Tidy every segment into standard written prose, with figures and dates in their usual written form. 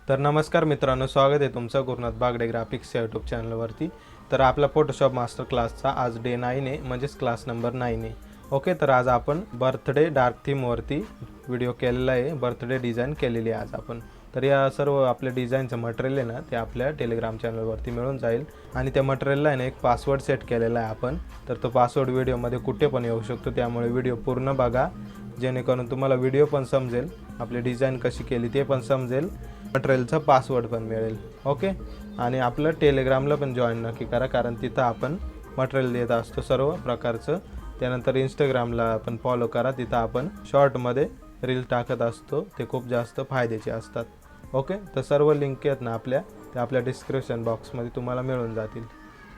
तर नमस्कार मित्रांनो, स्वागत आहे तुमचं गुरुनाथ बागडे ग्राफिक्स या यूट्यूब चॅनलवरती। तर आपला फोटोशॉप मास्टर क्लासचा आज डे 9 आहे, म्हणजेच क्लास नंबर 9 आहे। ओके, तर आज आपण बर्थडे डार्क थीमवरती व्हिडिओ केलेला आहे, बर्थडे डिझाईन केलेली आहे आज आपण। तर या सर्व आपल्या डिझाईनचं मटेरियल आहे ना, ते आपल्या टेलिग्राम चॅनलवरती मिळून जाईल आणि त्या मटेरियलला आहे ना एक पासवर्ड सेट केलेला आहे आपण। तर तो पासवर्ड व्हिडिओमध्ये कुठे पण येऊ शकतो, त्यामुळे व्हिडिओ पूर्ण बघा, जेणेकरून तुम्हाला व्हिडिओ पण समजेल, आपली डिझाईन कशी केली ते पण समजेल, मटेरियलचा पासवर्ड पण मिळेल। ओके, आणि आपलं टेलिग्रामला पण जॉईन नक्की करा, कारण तिथं आपण मटेरियल देत असतो सर्व प्रकारचं। त्यानंतर इंस्टाग्रामला पण फॉलो करा, तिथं आपण शॉर्टमध्ये रील टाकत असतो, ते खूप जास्त फायद्याचे असतात। ओके, तर सर्व लिंक आहेत ना आपल्या, ते आपल्या डिस्क्रिप्शन बॉक्समध्ये तुम्हाला मिळून जातील।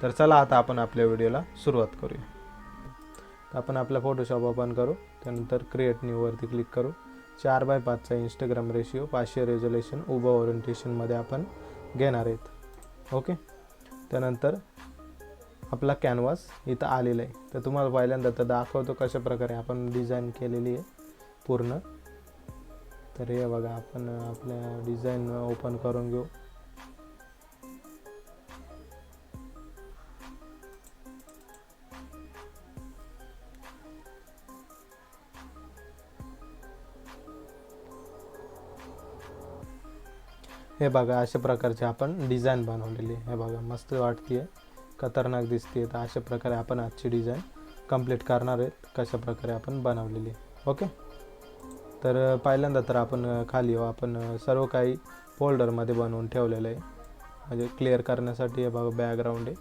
तर चला आता आपण आपल्या व्हिडिओला सुरुवात करूया। तर आपण आपला फोटोशॉप ओपन करू, त्यानंतर क्रिएट न्यूवरती क्लिक करू। 4x5चा इंस्टाग्राम रेशिओ, 500 रेझोल्युशन, उभं ओरिएंटेशनमध्ये आपण घेणार आहेत। ओके, त्यानंतर आपला कॅनव्हास इथं आलेला आहे। तर तुम्हाला पहिल्यांदा तर दाखवतो कशा प्रकारे आपण डिझाईन केलेली आहे पूर्ण। तर हे बघा, आपण आपल्या डिझाईन ओपन करून घेऊ। हे बघा, अशा प्रकारचे आपण डिझाईन बनवलेली आहे। हे बघा, मस्त वाटते, खतरनाक दिसते। तर अशा प्रकारे आपण आजची डिझाईन कंप्लीट करणार आहेत, कशा प्रकारे आपण बनवलेली आहे। ओके, तर पहिल्यांदा तर आपण खाली आपण सर्व काही फोल्डरमध्ये बनवून ठेवलेलं आहे, म्हणजे क्लिअर करण्यासाठी। हे बघा, बॅकग्राऊंड आहे,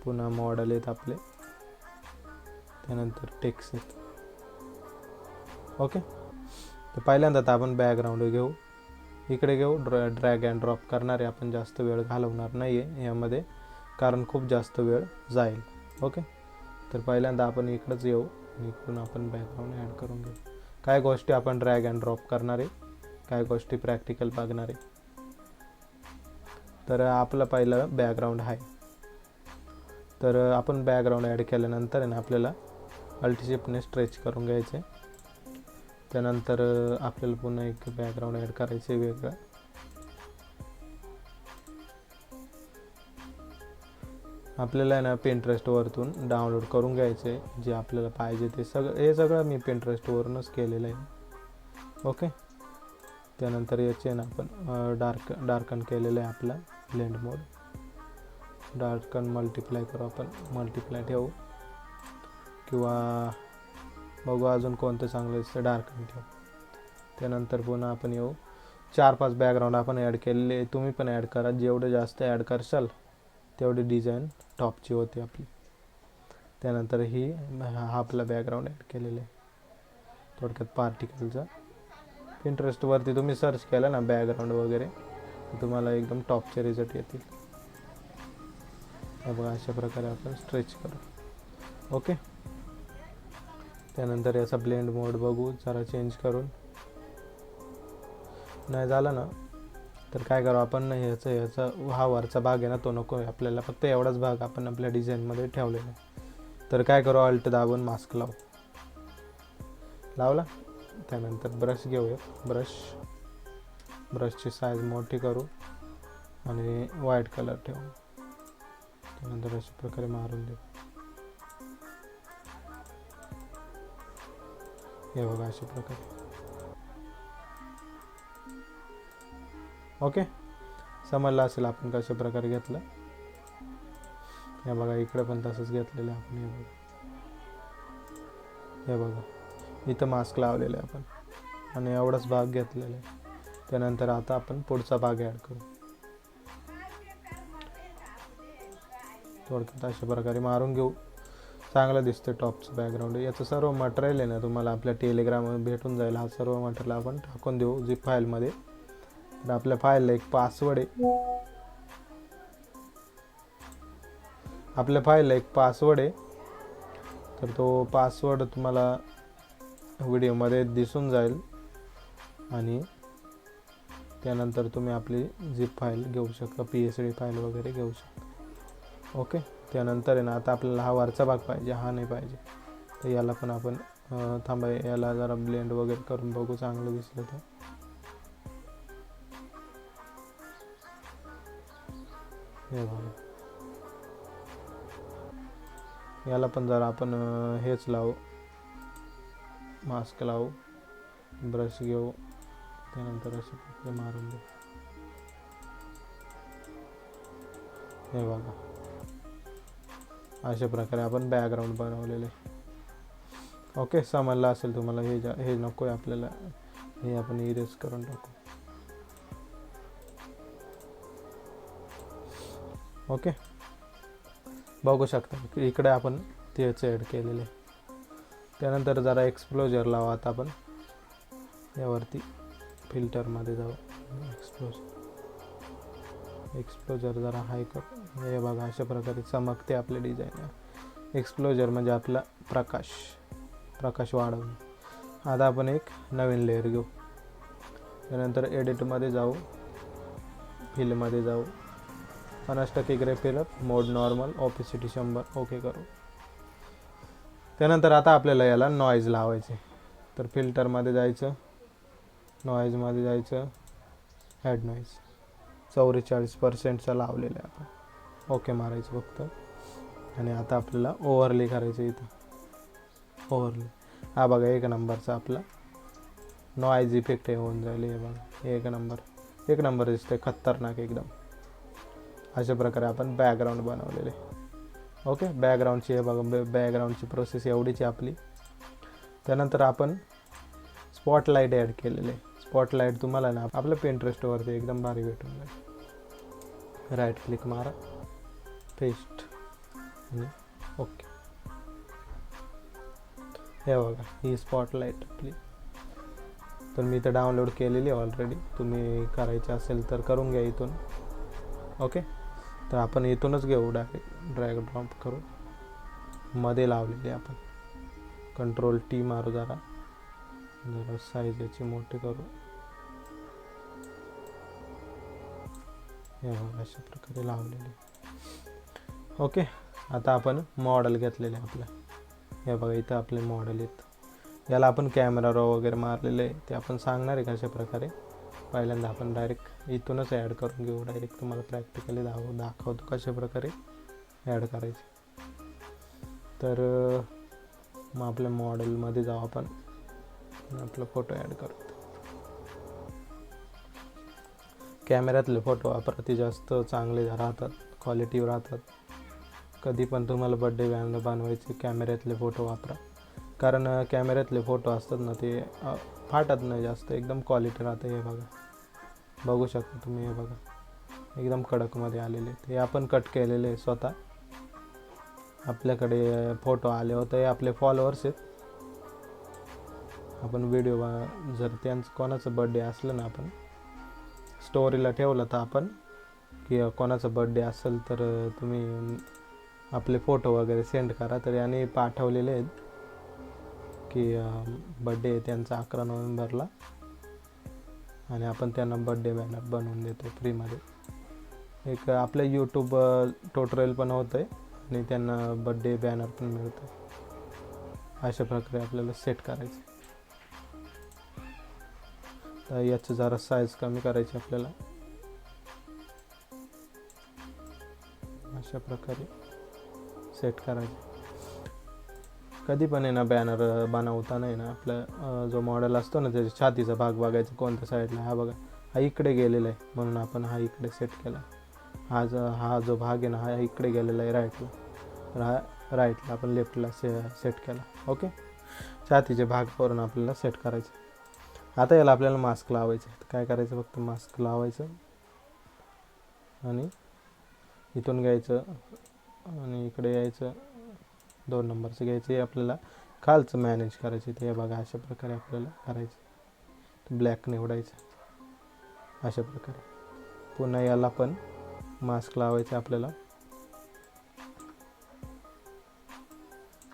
पुन्हा मॉडेल आहेत आपले, त्यानंतर टेक्स्ट आहेत। ओके, तर पहिल्यांदा तर आपण बॅकग्राऊंड घेऊ, इकडे घेऊ, ड्रॅग अँड ड्रॉप करणार आहे आपण, जास्त वेळ घालवणार नाही आहे यामध्ये, कारण खूप जास्त वेळ जाईल। ओके, तर पहिल्यांदा आपण इकडंच येऊ, इकडून आपण बॅकग्राऊंड ॲड करून घेऊ। काय गोष्टी आपण ड्रॅग अँड ड्रॉप करणार आहे, काय गोष्टी प्रॅक्टिकल बघणार आहे। तर आपलं पहिलं बॅकग्राऊंड आहे, तर आपण बॅकग्राऊंड ॲड केल्यानंतर आहे ना आपल्याला अल्ट शिफ्टने स्ट्रेच करून घ्यायचे। त्यानंतर आपल्याला पुन्हा एक बॅकग्राऊंड ॲड करायचे वेगळं। आपल्याला ना पिंटरेस्टवरतून डाउनलोड करून घ्यायचे जे आपल्याला पाहिजे ते सगळं। हे सगळं मी पिंटरेस्टवरूनच केलेलं आहे। ओके, त्यानंतर याचे ना आपण डार्कन केलेलं आहे आपला ब्लेंड मोड, डार्कन मल्टिप्लाय करू आपण, मल्टिप्लाय ठेवू, किंवा बघू अजून कोणतं चांगलं दिसतं, डार्कन ठेवू। त्यानंतर पुन्हा आपण येऊ, 4-5 बॅकग्राऊंड आपण ॲड केलेले, तुम्ही पण ॲड करा, जेवढे जास्त ॲड करशाल तेवढी डिझाईन टॉपची होती आपली। त्यानंतर हा आपला बॅकग्राऊंड ॲड केलेला आहे, थोडक्यात पार्टिकलचा। पिंटरेस्टवरती तुम्ही सर्च केलं ना बॅकग्राऊंड वगैरे, तुम्हाला एकदम टॉपचे रिझल्ट येतील। हे बघा, अशा प्रकारे आपण स्ट्रेच करू। ओके, त्यानंतर याचा ब्लेंड मोड बघू, जरा चेंज करून, नाही झालं ना तर काय करू आपण, ह्याचा हा वरचा भाग आहे ना तो नको आहे आपल्याला, फक्त एवढाच भाग आपण आपल्या डिझाईनमध्ये ठेवलेला आहे। तर काय करू, अल्ट दाबून मास्क लावला। त्यानंतर ब्रश घेऊया, ब्रशची साईज मोठी करू आणि व्हाईट कलर ठेवू। त्यानंतर अशा प्रकारे मारून देऊ। हे बघा, अशा प्रकारे। ओके, समजलं असेल आपण कशा प्रकारे घेतलं। हे बघा, इकडे पण तसंच घेतलेलं आहे आपण। हे बघा, इथं मास्क लावलेलं आहे आपण आणि एवढाच भाग घेतलेला आहे। त्यानंतर आता आपण पुढचा भाग ॲड करू, थोडक्यात अशा प्रकारे मारून घेऊ, चांगलं दिसतं टॉपचं बॅकग्राऊंड। याचं सर्व मटेरियल आहे ना तुम्हाला आपल्या टेलिग्रामवर भेटून जाईल। हा सर्व मटेरियल आपण टाकून देऊ झिप फाईलमध्ये। तर आपल्या फाईलला एक पासवर्ड आहे, तर तो पासवर्ड तुम्हाला व्हिडिओमध्ये दिसून जाईल आणि त्यानंतर तुम्ही आपली झिप फाईल घेऊ शकता, PSD फाईल वगैरे घेऊ शकता। ओके, त्यानंतर आहे ना आता आपल्याला हा वरचा भाग पाहिजे, हा नाही पाहिजे। तर याला पण आपण थांबा, याला जरा ब्लेंड वगैरे करून बघू, चांगलं दिसलं तर। हे बघा, याला पण जरा आपण हेच लावू, मास्क लावू, ब्रश घेऊ, त्यानंतर असे प्रकारे मारून देऊ. हे बघा, अशा प्रकारे आपण बॅकग्राऊंड बनवलेले. ओके, समजलं असेल तुम्हाला. हे नको आहे आपल्याला, हे आपण इरेज करून टाकू. ओके, बघू शकता इकडे आपण तेच ॲड केलेले. त्यानंतर जरा एक्सप्लोजर लावा. आता आपण यावरती फिल्टरमध्ये जाऊ, एक्सप्लोजर जरा हाय कर. हे बघा, अशा प्रकारे चमकते आपले डिझाईन. एक्सप्लोजर म्हणजे आपला प्रकाश वाढवणे. आता आपण एक नवीन लेअर घेऊ. त्यानंतर एडिटमध्ये जाऊ, फिलमध्ये जाऊ, 50% ग्रे फिलअप, मोड नॉर्मल, ओपेसिटी 100, ओके करू. त्यानंतर आता आपल्याला याला नॉईज लावायचे. तर फिल्टरमध्ये जायचं, नॉईजमध्ये जायचं, हेड नॉईज 44%चा लावलेला आहे आपण. ओके मारायचं फक्त. आणि आता आपल्याला ओव्हरले करायचं. इथं ओव्हरले, हा बघा, एक नंबरचा आपला नॉईज इफेक्ट हे होऊन जाईल. हे बघा, एक नंबर दिसते, खतरनाक एकदम. अशा प्रकारे आपण बॅकग्राऊंड बनवलेले. ओके, बॅकग्राऊंडची हे बघा, बॅकग्राऊंडची प्रोसेस एवढीच आहे आपली. त्यानंतर आपण स्पॉटलाईट ॲड केलेले. स्पॉटलाईट तुम्हाला ना आपल्या पिंटरेस्टवरती एकदम भारी भेटून जाईल. राईट क्लिक मारा, पेस्ट आणि ओके. हे बघा, ही स्पॉटलाईट आपली. तर मी तर डाउनलोड केलेली ऑलरेडी. तुम्ही करायचे असेल तर करून घ्या इथून. ओके, तर आपण इथूनच घेऊ, डायरेक्ट ड्रॅग ड्रॉप करू. मध्ये लावलेली आपण. Ctrl+T मारू, जरा साईज याची मोठी करू. हे बघा, अशा प्रकारे लावलेली. ओके, आता आपण मॉडेल घेतलेले आपलं. हे बघा, इथं आपले मॉडेल आहेत. याला आपण कॅमेरा रॉ वगैरे मारलेले आहे, ते आपण सांगणार आहे कशा प्रकारे. पहिल्यांदा आपण डायरेक्ट इथूनच ॲड करून घेऊ. डायरेक्ट तुम्हाला प्रॅक्टिकली दाखवतो कशा प्रकारे ॲड करायचे. तर मग आपल्या मॉडेलमध्ये जाऊ आपण, आपला फोटो ॲड करू. कॅमेऱ्यातले फोटो वापरा, ते जास्त चांगले राहतात, क्वालिटीवर राहतात. कधी पण तुम्हाला बड्डे बनवायचे, कॅमेऱ्यातले फोटो वापरा. कारण कॅमेऱ्यातले फोटो असतात ना, ते फाटत नाही जास्त, एकदम क्वालिटी राहते. हे बघा, बघू शकता तुम्ही. हे बघा, एकदम कडकमध्ये आलेले. हे आपण कट केलेले स्वतः. आपल्याकडे फोटो आले होते, हे आपले फॉलोअर्स आहेत. आपण व्हिडिओ जर त्यांचं कोणाचं बड्डे असलं ना, आपण स्टोरीला ठेवलं तर आपण, की कोणाचं बड्डे असेल तर तुम्ही आपले फोटो वगैरे सेंड करा. तर याने पाठवलेले आहेत की बड्डे आहे त्यांचा 11 नोव्हेंबरला, आणि आपण त्यांना बड्डे बॅनर बनवून देतो फ्रीमध्ये. एक आपलं यूट्यूब ट्युटोरियल पण होतं आहे आणि त्यांना बड्डे बॅनर पण मिळतं. अशा प्रकारे आपल्याला सेट करायचं. तर याचं जरा साईज कमी करायची आपल्याला. अशा प्रकारे सेट करायचं. कधी पण आहे ना, बॅनर बनवताना आहे ना, आपला जो मॉडेल असतो ना, त्याच्या छातीचा भाग बघायचा कोणत्या साईडला. हा बघा, हा इकडे गेलेला आहे, म्हणून आपण हा इकडे सेट केला. हा जो भाग आहे ना, हा इकडे गेलेला आहे राईटला. तर हा राईटला, आपण लेफ्टला सेट केला. ओके, छातीचे भाग करून आपल्याला सेट करायचं. आता याला आपल्याला मास्क लावायचं. तर काय करायचं, फक्त मास्क लावायचं आणि इथून घ्यायचं आणि इकडे यायचं, 2 नंबरचं घ्यायचं. हे आपल्याला खालचं मॅनेज करायचं. ते बघा, अशा प्रकारे आपल्याला करायचं. ब्लॅक निवडायचं अशा प्रकारे. पुन्हा याला पण मास्क लावायचं आपल्याला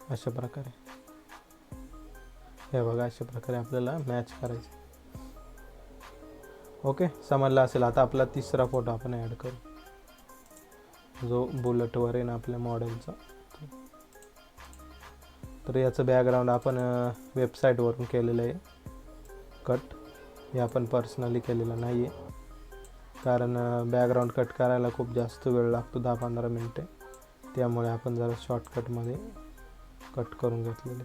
अशा प्रकारे. हे बघा, अशा प्रकारे आपल्याला मॅच करायचं. ओके, समजलं असेल. आता आपला तिसरा फोटो आपण ॲड करू, जो बुलेटवर आहे ना आपल्या मॉडेलचा. तर याचं बॅकग्राऊंड आपण वेबसाईटवरून केलेलं आहे कट. हे आपण पर्सनली केलेलं नाही आहे. कारण बॅकग्राऊंड कट करायला खूप जास्त वेळ लागतो, 10-15 मिनटे. त्यामुळे आपण जरा शॉर्टकटमध्ये कट करून घेतलेले.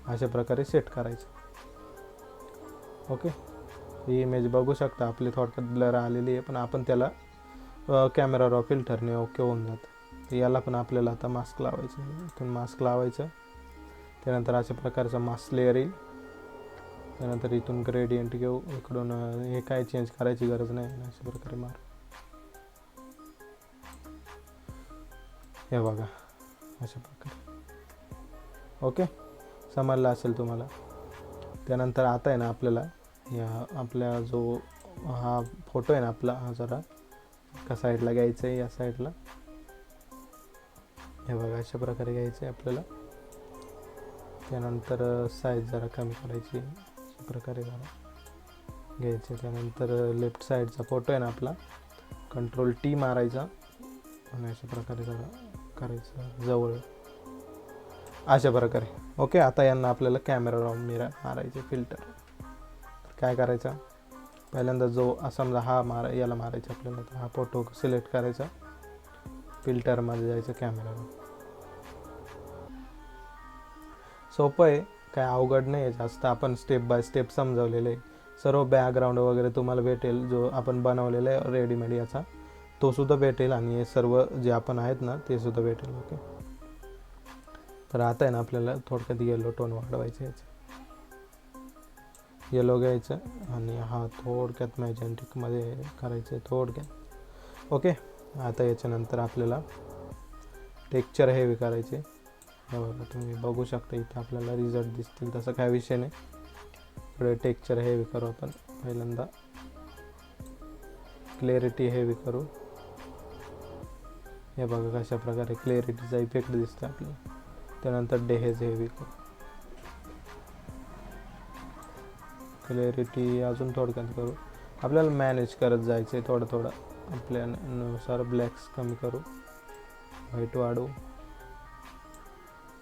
अशा प्रकारे सेट करायचं. ओके, ही इमेज बघू शकता आपली थोडक्यात ब्लर आलेली आहे, पण आपण त्याला कॅमेरा रॉ फिल्टरने ओके होऊन जातं. याला पण आपल्याला आता मास्क लावायचं. इथून मास्क लावायचं. त्यानंतर अशा प्रकारचा मास्क लेअर येईल. त्यानंतर इथून ग्रेडियंट घेऊ. इकडून हे काय चेंज करायची गरज नाही. अशा प्रकारे मार. हे बघा अशा प्रकारे. ओके, समजलं असेल तुम्हाला. त्यानंतर आता आहे ना आपल्याला या आपल्या जो हा फोटो आहे ना आपला, हा जरा एका साईडला घ्यायचा आहे, या साईडला. हे बघा अशा प्रकारे घ्यायचं आहे आपल्याला. त्यानंतर साईज जरा कमी करायची, अशा प्रकारे जरा घ्यायचे. त्यानंतर लेफ्ट साईडचा फोटो आहे ना आपला, Ctrl+T मारायचा आणि अशा प्रकारे जरा करायचं जवळ, अशा प्रकारे. ओके, आता यांना आपल्याला कॅमेरा रॉ मारायचे फिल्टर. काय करायचं, पहिल्यांदा जो समजा हा याला मारायचा आपल्याला, तर हा फोटो सिलेक्ट करायचा, फिल्टरमध्ये जायचं, कॅमेरा रॉ. सोपं आहे, काय अवघड नाही आहे जास्त. आपण स्टेप बाय स्टेप समजावलेलं आहे. सर्व बॅकग्राऊंड वगैरे तुम्हाला भेटेल, जो आपण बनवलेला आहे रेडीमेड याचा तो सुद्धा भेटेल, आणि हे सर्व जे आपण आहेत ना ते सुद्धा भेटेल. ओके, तर आता आहे ना आपल्याला थोडक्यात येलो टोन वाढवायचं. याचं येलो घ्यायचं आणि हा थोडक्यात मॅजेंटिकमध्ये करायचं आहे थोडक्यात. ओके, आता याच्यानंतर आपल्याला टेक्स्चर हेवी करायचे. हे बघा तुम्ही बघू शकता इथं आपल्याला रिझल्ट दिसतील, तसं काय विषय नाही. पुढे टेक्स्चर हेवी करू आपण. पहिल्यांदा क्लॅरिटी हेवी करू. हे बघा कशा प्रकारे क्लॅरिटीचा इफेक्ट दिसतो आपल्याला. त्यानंतर डेहेज हेवी करू. क्लॅरिटी अजून थोडक्यात करू. आपल्याला मॅनेज करत जायचं आहे थोडं थोडं आपल्यानुसार. ब्लॅक्स कमी करू, व्हाईट वाढवू.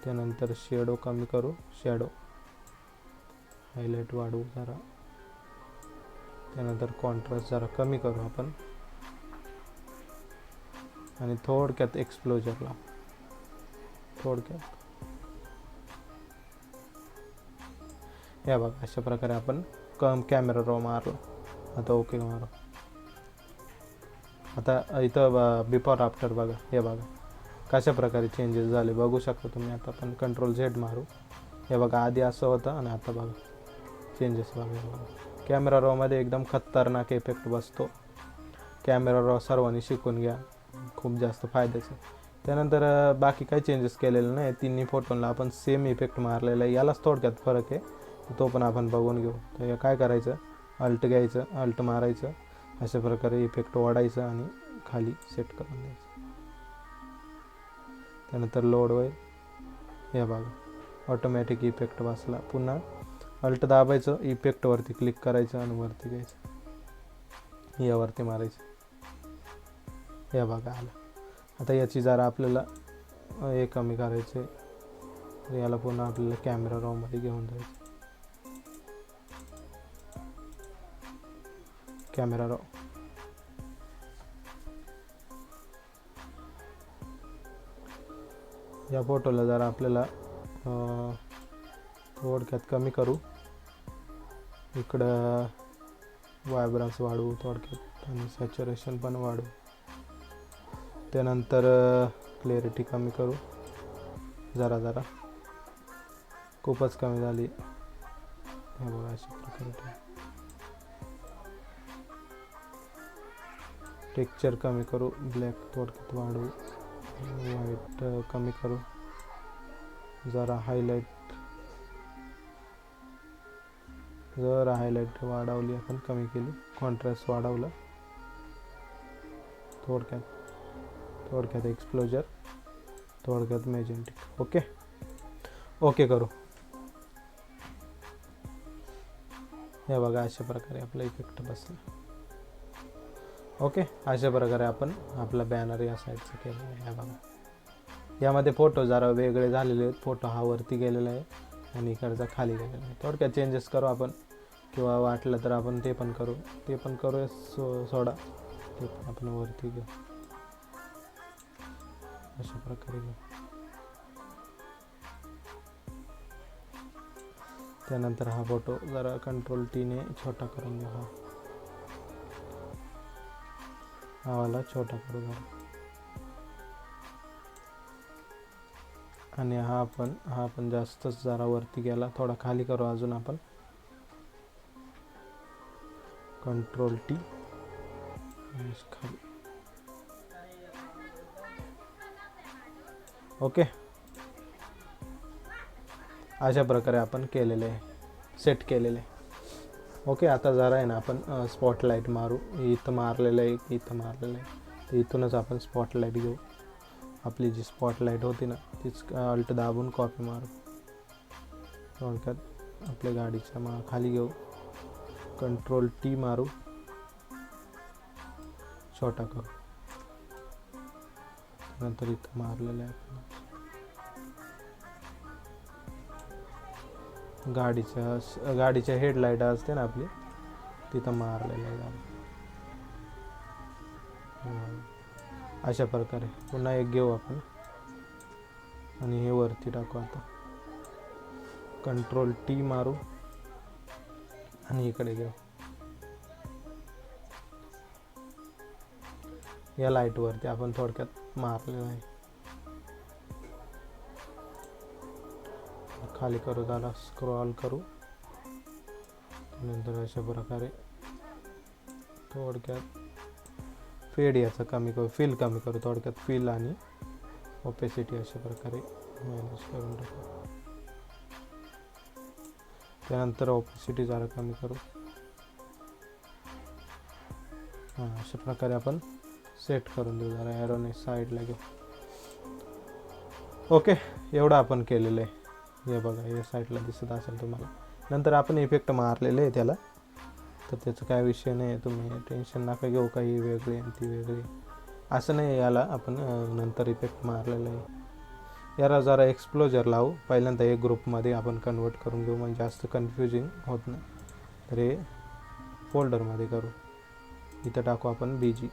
त्यानंतर शेडो कमी करू, शेडो हायलाइट वाढवू जरा. त्यानंतर कॉन्ट्रास्ट जरा कमी करू आपण, आणि थोडक्यात एक्सप्लोजर लावू. थोडक्यात हे बघा अशा प्रकारे आपण कॅमेरा रॉ मारला. आता ओके मारू. आता इथं बिफोर आफ्टर बघा. हे बघा कशा प्रकारे चेंजेस झाले बघू शकता तुम्ही. आता आपण Ctrl+Z मारू. हे बघा आधी असं होतं आणि आता बघा चेंजेस बघा. कॅमेरा रॉमध्ये एकदम खतरनाक इफेक्ट बसतो. कॅमेरा रॉ सर्वांनी शिकून घ्या, खूप जास्त फायद्याचं. त्यानंतर बाकी काही चेंजेस केलेले नाही. तिन्ही फोटोला आपण सेम इफेक्ट मारलेला आहे. यालाच थोडक्यात फरक आहे, तो पण आपण बघून घेऊ. तर काय करायचं, अल्ट घ्यायचं, अल्ट मारायचं, अशा प्रकारे इफेक्ट वाढायचं आणि खाली सेट करून द्यायचं. त्यानंतर लोड होईल. हे बघा ऑटोमॅटिक इफेक्ट बसला. पुन्हा अल्ट दाबायचं, इफेक्टवरती क्लिक करायचं आणि वरती घ्यायचं, यावरती मारायचं. हे बघा आलं. आता याची जरा आपल्याला हे कमी करायचे. याला पुन्हा आपल्याला कॅमेरा रॉमध्ये घेऊन जायचं. कॅमेरा रॉ या फोटोला जरा आपल्याला थोडक्यात कमी करू. इकडं वायब्रन्स वाढवू थोडक्यात, आणि सॅच्युरेशन पण वाढवू. त्यानंतर क्लॅरिटी कमी करू जरा जरा, खूपच कमी झाली. हे बघा अशा प्रकारे. टेक्स्चर कमी करू, ब्लॅक थोडक्यात वाढवू, व्हाईट कमी करू, जरा हायलाइट वाढवली आपण, कमी केली, कॉन्ट्रास्ट वाढवला, थोडक्यात एक्सप्लोजर, थोडक्यात मॅजेंटिक. ओके करू. हे बघा अशा प्रकारे आपला इफेक्ट बसला. ओके, अशा प्रकारे आपण आपला बॅनर या साईडचा केलेला आहे. हे बघा यामध्ये फोटो जरा वेगळे झालेले आहेत. फोटो हा वरती गेलेला आहे आणि इकडचा खाली गेलेला आहे. थोडक्यात चेंजेस करू आपण. किंवा वाटलं तर आपण ते पण करू, सोडा, ते पण आपण वरती घेऊ, अशा प्रकारे घेऊ. त्यानंतर हा फोटो जरा कंट्रोल टीने छोटा करून घेऊ. हा वाला छोटा करू जरा. आणि हा पण जास्तच जरा वरती गेला, थोडा खाली करू अजून आपण. कंट्रोल टी खाली. ओके, अशा प्रकारे आपण केलेले आहे, सेट केलेले. ओके, आता जरा आहे ना आपण स्पॉटलाईट मारू. इथं मारलेलं आहे, इथं मारलेलं आहे, तर इथूनच आपण स्पॉटलाईट घेऊ. आपली जी स्पॉटलाईट होती ना तीच अल्ट दाबून कॉपी मारू. थोडक्यात आपल्या गाडीच्या खाली घेऊ, कंट्रोल टी मारू, छोटा करू. नंतर इथं मारलेलं आहे आपण गाडीच्या हेडलाईट असते ना आपली, तिथं मारलेलं आहे. अशा प्रकारे पुन्हा एक घेऊ आपण आणि हे वरती टाकू. आता कंट्रोल टी मारू आणि इकडे घेऊ. या लाईट वरती आपण थोडक्यात मारलेलं आहे. खाली करू, जरा स्क्रॉल करू. नंतर अशा प्रकारे थोडक्यात फेड याचा कमी करू, फील कमी करू. थोडक्यात फील आणि ओपेसिटी अशा प्रकारे मॅनेज करून टाकू. त्यानंतर ओपेसिटी जरा कमी करू. अशा प्रकारे आपण सेट करून देऊ. जरा ॲरोने साईडला घेऊ. ओके, एवढं आपण केलेलं आहे. हे बघा, या साईडला दिसत असेल तुम्हाला. नंतर आपण इफेक्ट मारलेले आहे त्याला, तर त्याचं काय विषय नाही, तुम्ही टेन्शन नका घेऊ. काही वेगळी आणि ती वेगळी असं नाही. याला आपण नंतर इफेक्ट मारलेलं आहे. याला जरा एक्सप्लोजर लावू. पहिल्यांदा एक ग्रुपमध्ये आपण कन्वर्ट करून घेऊ, म्हणजे जास्त कन्फ्युजिंग होत नाही. तर हे फोल्डरमध्ये करू. इथं टाकू आपण बीजी.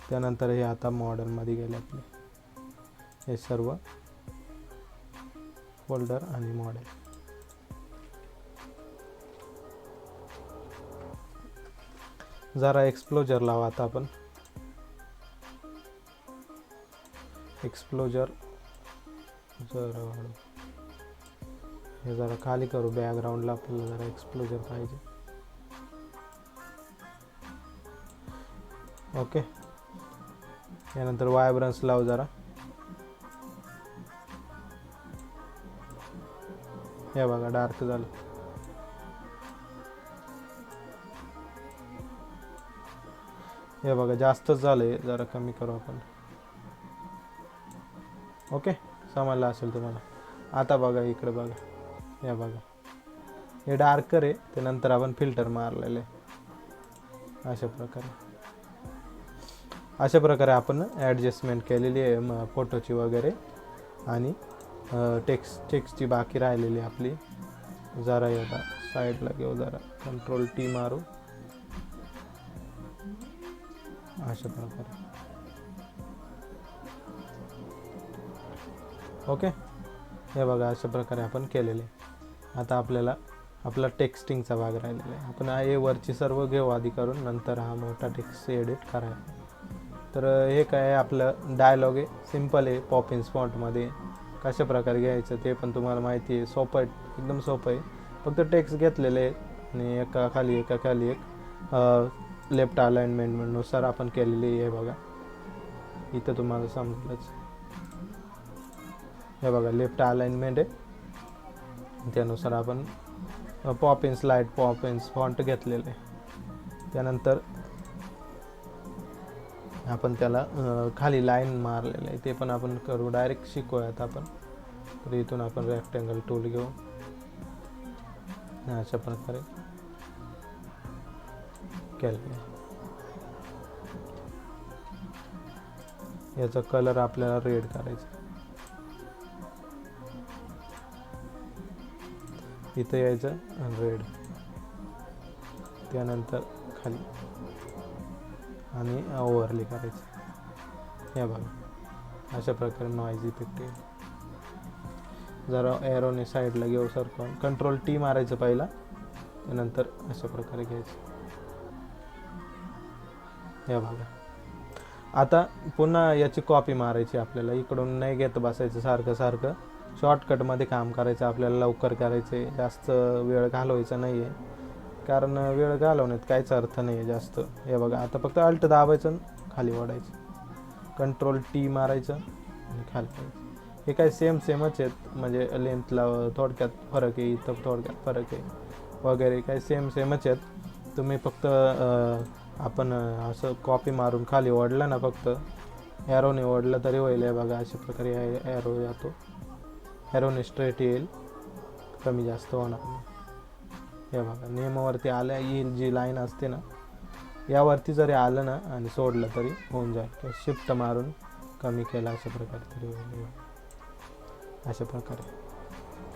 त्यानंतर हे आता मॉडर्नमध्ये गेले आपले हे सर्व फोल्डर आणि मॉडेल. जरा एक्सप्लोजर लावा. आता आपण एक्सप्लोजर हे जरा खाली करू. बॅकग्राऊंडला आपल्याला जरा एक्सप्लोजर पाहिजे. ओके, यानंतर वायब्रन्स लावू जरा. हे बघा, डार्क झालं. हे बघा, जास्तच झालंय, जरा कमी करू आपण. ओके, समजलं असेल तुम्हाला. आता बघा, इकडे बघा. हे बघा, हे डार्कर आहे, त्यानंतर आपण फिल्टर मारलेले. अशा प्रकारे आपण ॲडजस्टमेंट केलेली आहे फोटोची वगैरे. आणि टेक्स्टची बाकी राहिलेली आपली. जरा याला साईडला घेऊ, जरा कंट्रोल टी मारू. अशा प्रकारे. ओके, हे बघा, अशा प्रकारे आपण केलेले. आता आपल्याला आपला टेक्स्टिंगचा भाग राहिलेला आहे. आपण हे वरची सर्व घेऊ आधी करून, नंतर हा मोठा टेक्स्ट एडिट करायला. तर हे काय आहे, आपलं डायलॉग आहे, सिम्पल आहे. पॉपिन्स फॉन्टमध्ये कशा प्रकारे घ्यायचं ते पण तुम्हाला माहिती आहे. सोपं आहे, एकदम सोपं आहे. फक्त टेक्स्ट घेतलेले आहे आणि एका खाली एक लेफ्ट अलाइनमेंटनुसार आपण केलेली आहे. बघा, इथं तुम्हाला समजलंच. हे बघा, लेफ्ट अलाइनमेंट आहे, त्यानुसार आपण पॉपिन्स फॉन्ट घेतलेलं आहे. त्यानंतर आपण त्याला खाली लाईन मारलेलं आहे, ते पण आपण करू. डायरेक्ट शिकूयात आपण. तर इथून आपण रेक्टँगल टूल घेऊ. अशा प्रकारे केलं. याचा कलर आपल्याला रेड करायचा. इथं यायचं रेड, त्यानंतर खाली आणि ओव्हरले करायचं. हे बघा अशा प्रकारे नॉईज इफेक्ट येईल. जरा एरोने साईडला घेऊ सरकवून कंट्रोल टी मारायचं पहिला, त्यानंतर अशा प्रकारे घ्यायचं. हे बघा आता पुन्हा याची कॉपी मारायची आपल्याला. इकडून नाही घेत बसायचं सारखं सारखं, शॉर्टकटमध्ये काम करायचं आपल्याला, लवकर करायचे, जास्त वेळ घालवायचा नाही आहे, कारण वेळ घालवण्यात काहीच अर्थ नाही आहे जास्त. हे बघा आता फक्त अल्ट दाबायचं खाली ओढायचं, कंट्रोल टी मारायचं आणि खाली करायचं. हे काय सेमच आहेत, म्हणजे लेंथला थोडक्यात फरक आहे, इथं थोडक्यात फरक आहे वगैरे, काही सेमच आहेत. तुम्ही फक्त आपण असं कॉपी मारून खाली ओढलं ना, फक्त ॲरोने ओढलं तरी होईल. आहे बघा अशा प्रकारे ॲरो जातो, ॲरोने स्ट्रेट येईल, कमी जास्त होणार नाही. हे बघा नेमवरती आलं, येईल जी लाईन असते ना यावरती जरी आलं ना आणि सोडलं तरी होऊन जाईल, किंवा शिफ्ट मारून कमी केला अशा प्रकारे तरी होईल. अशा प्रकारे.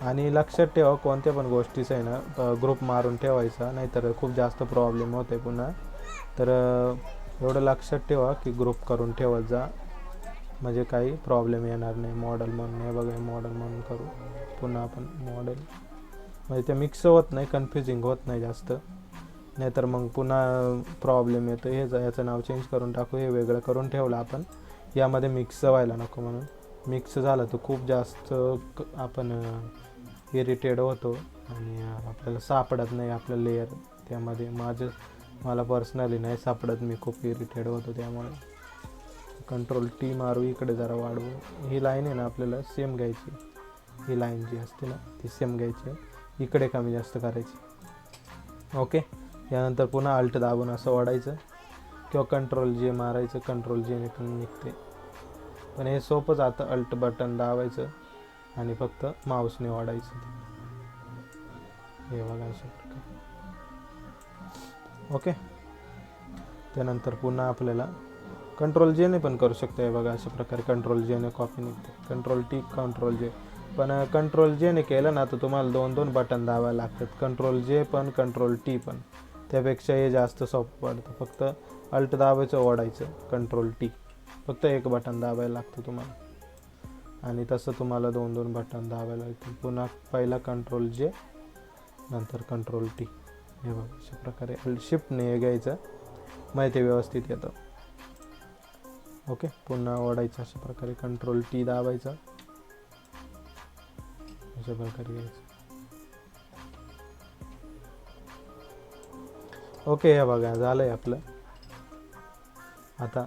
आणि लक्षात ठेवा कोणत्या पण गोष्टीचं आहे ना ग्रुप मारून ठेवायचा, नाहीतर खूप जास्त प्रॉब्लेम होते पुन्हा. तर एवढं लक्षात ठेवा की ग्रुप करून ठेवत जा, म्हणजे काही प्रॉब्लेम येणार नाही. मॉडेल म्हणून हे बघा, मॉडेल म्हणून करू पुन्हा आपण मॉडेल, म्हणजे ते मिक्स होत नाही, कन्फ्युजिंग होत नाही जास्त, नाहीतर मग पुन्हा प्रॉब्लेम येतो. याचं नाव चेंज करून टाकू, हे वेगळं करून ठेवलं आपण, यामध्ये मिक्स व्हायला नको म्हणून. मिक्स झालं तर खूप जास्त आपण इरिटेड होतो आणि आपल्याला सापडत नाही आपलं लेअर त्यामध्ये. मला पर्सनली नाही सापडत, मी खूप इरिटेड होतो त्यामुळे. कंट्रोल टी मारू, इकडे जरा वाढवू. ही लाईन आहे ना आपल्याला सेम घ्यायची, ही लाईन जी असते ना ती सेम घ्यायची, इकडे कमी जास्त करायची. ओके, यानंतर पुन्हा अल्ट दाबून असं ओढायचं, किंवा कंट्रोल जे मारायचं, कंट्रोल जेने पण निघते. पण हे सोपंच, आता अल्ट बटन दाबायचं आणि फक्त माऊसने ओढायचं. हे बघा अशा प्रकारे. ओके, त्यानंतर पुन्हा आपल्याला कंट्रोल जेने पण करू शकतो. हे बघा अशा प्रकारे कंट्रोल जेने कॉपी निघते, कंट्रोल टी, कंट्रोल जे. पण कंट्रोल जेने केलं ना तर तुम्हाला 2 बटन दाबायला लागतात, कंट्रोल जे पण कंट्रोल टी पण. त्यापेक्षा हे जास्त सोपं पडतं. फक्त अल्ट दाबायचं, ओढायचं, कंट्रोल टी, फक्त 1 बटन दाबायला लागतं तुम्हाला. आणि तसं तुम्हाला 2 बटन दाबायला लागतील. पुन्हा पहिला कंट्रोल जे, नंतर कंट्रोल टी. हे बघा अशा प्रकारे शिफ्टने हे घ्यायचं, माहिती व्यवस्थित येतं. ओके, पुन्हा ओढायचं अशा प्रकारे, कंट्रोल टी दाबायचं, अशा प्रकारे घ्यायचं. ओके, हे बघा झालंय आपलं. आता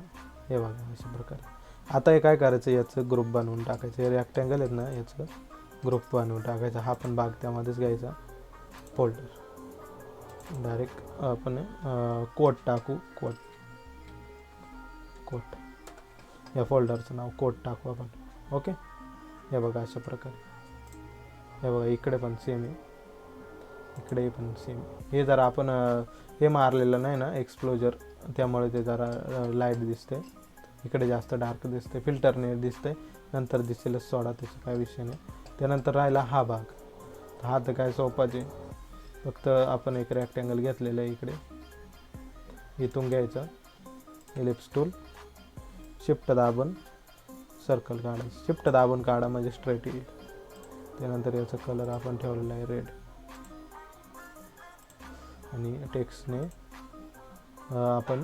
हे बघा अशा प्रकारे. आता हे काय करायचं, याचं ग्रुप बनवून टाकायचं. हे रेक्टँगल आहेत ना, याचं ग्रुप बनवून टाकायचा. हा पण भाग त्यामध्येच घ्यायचा, फोल्डर. डायरेक्ट आपण कोट टाकू, कोट या फोल्डरचं नाव कोट टाकू आपण. ओके, हे बघा अशा प्रकारे. हे बघा इकडे पण सेम आहे, इकडे पण सेम. हे जरा आपण हे मारलेलं नाही ना एक्सप्लोजर, त्यामुळे ते जरा लाईट दिसते, इकडे जास्त डार्क दिसते, फिल्टरने दिसते, नंतर दिसेलच, सोडा त्याचा काय विषय नाही. त्यानंतर राहिला हा भाग. हा तर काय सोपाच आहे, फक्त आपण एक रेक्टँगल घेतलेलं आहे इकडे, इथून घ्यायचं इलिप्स टूल, शिफ्ट दाबून सर्कल काढायचं. शिफ्ट दाबून काढा म्हणजे स्ट्रेट येईल. त्यानंतर याचा कलर आपण ठेवलेला आहे रेड, आणि टेक्स्टने आपण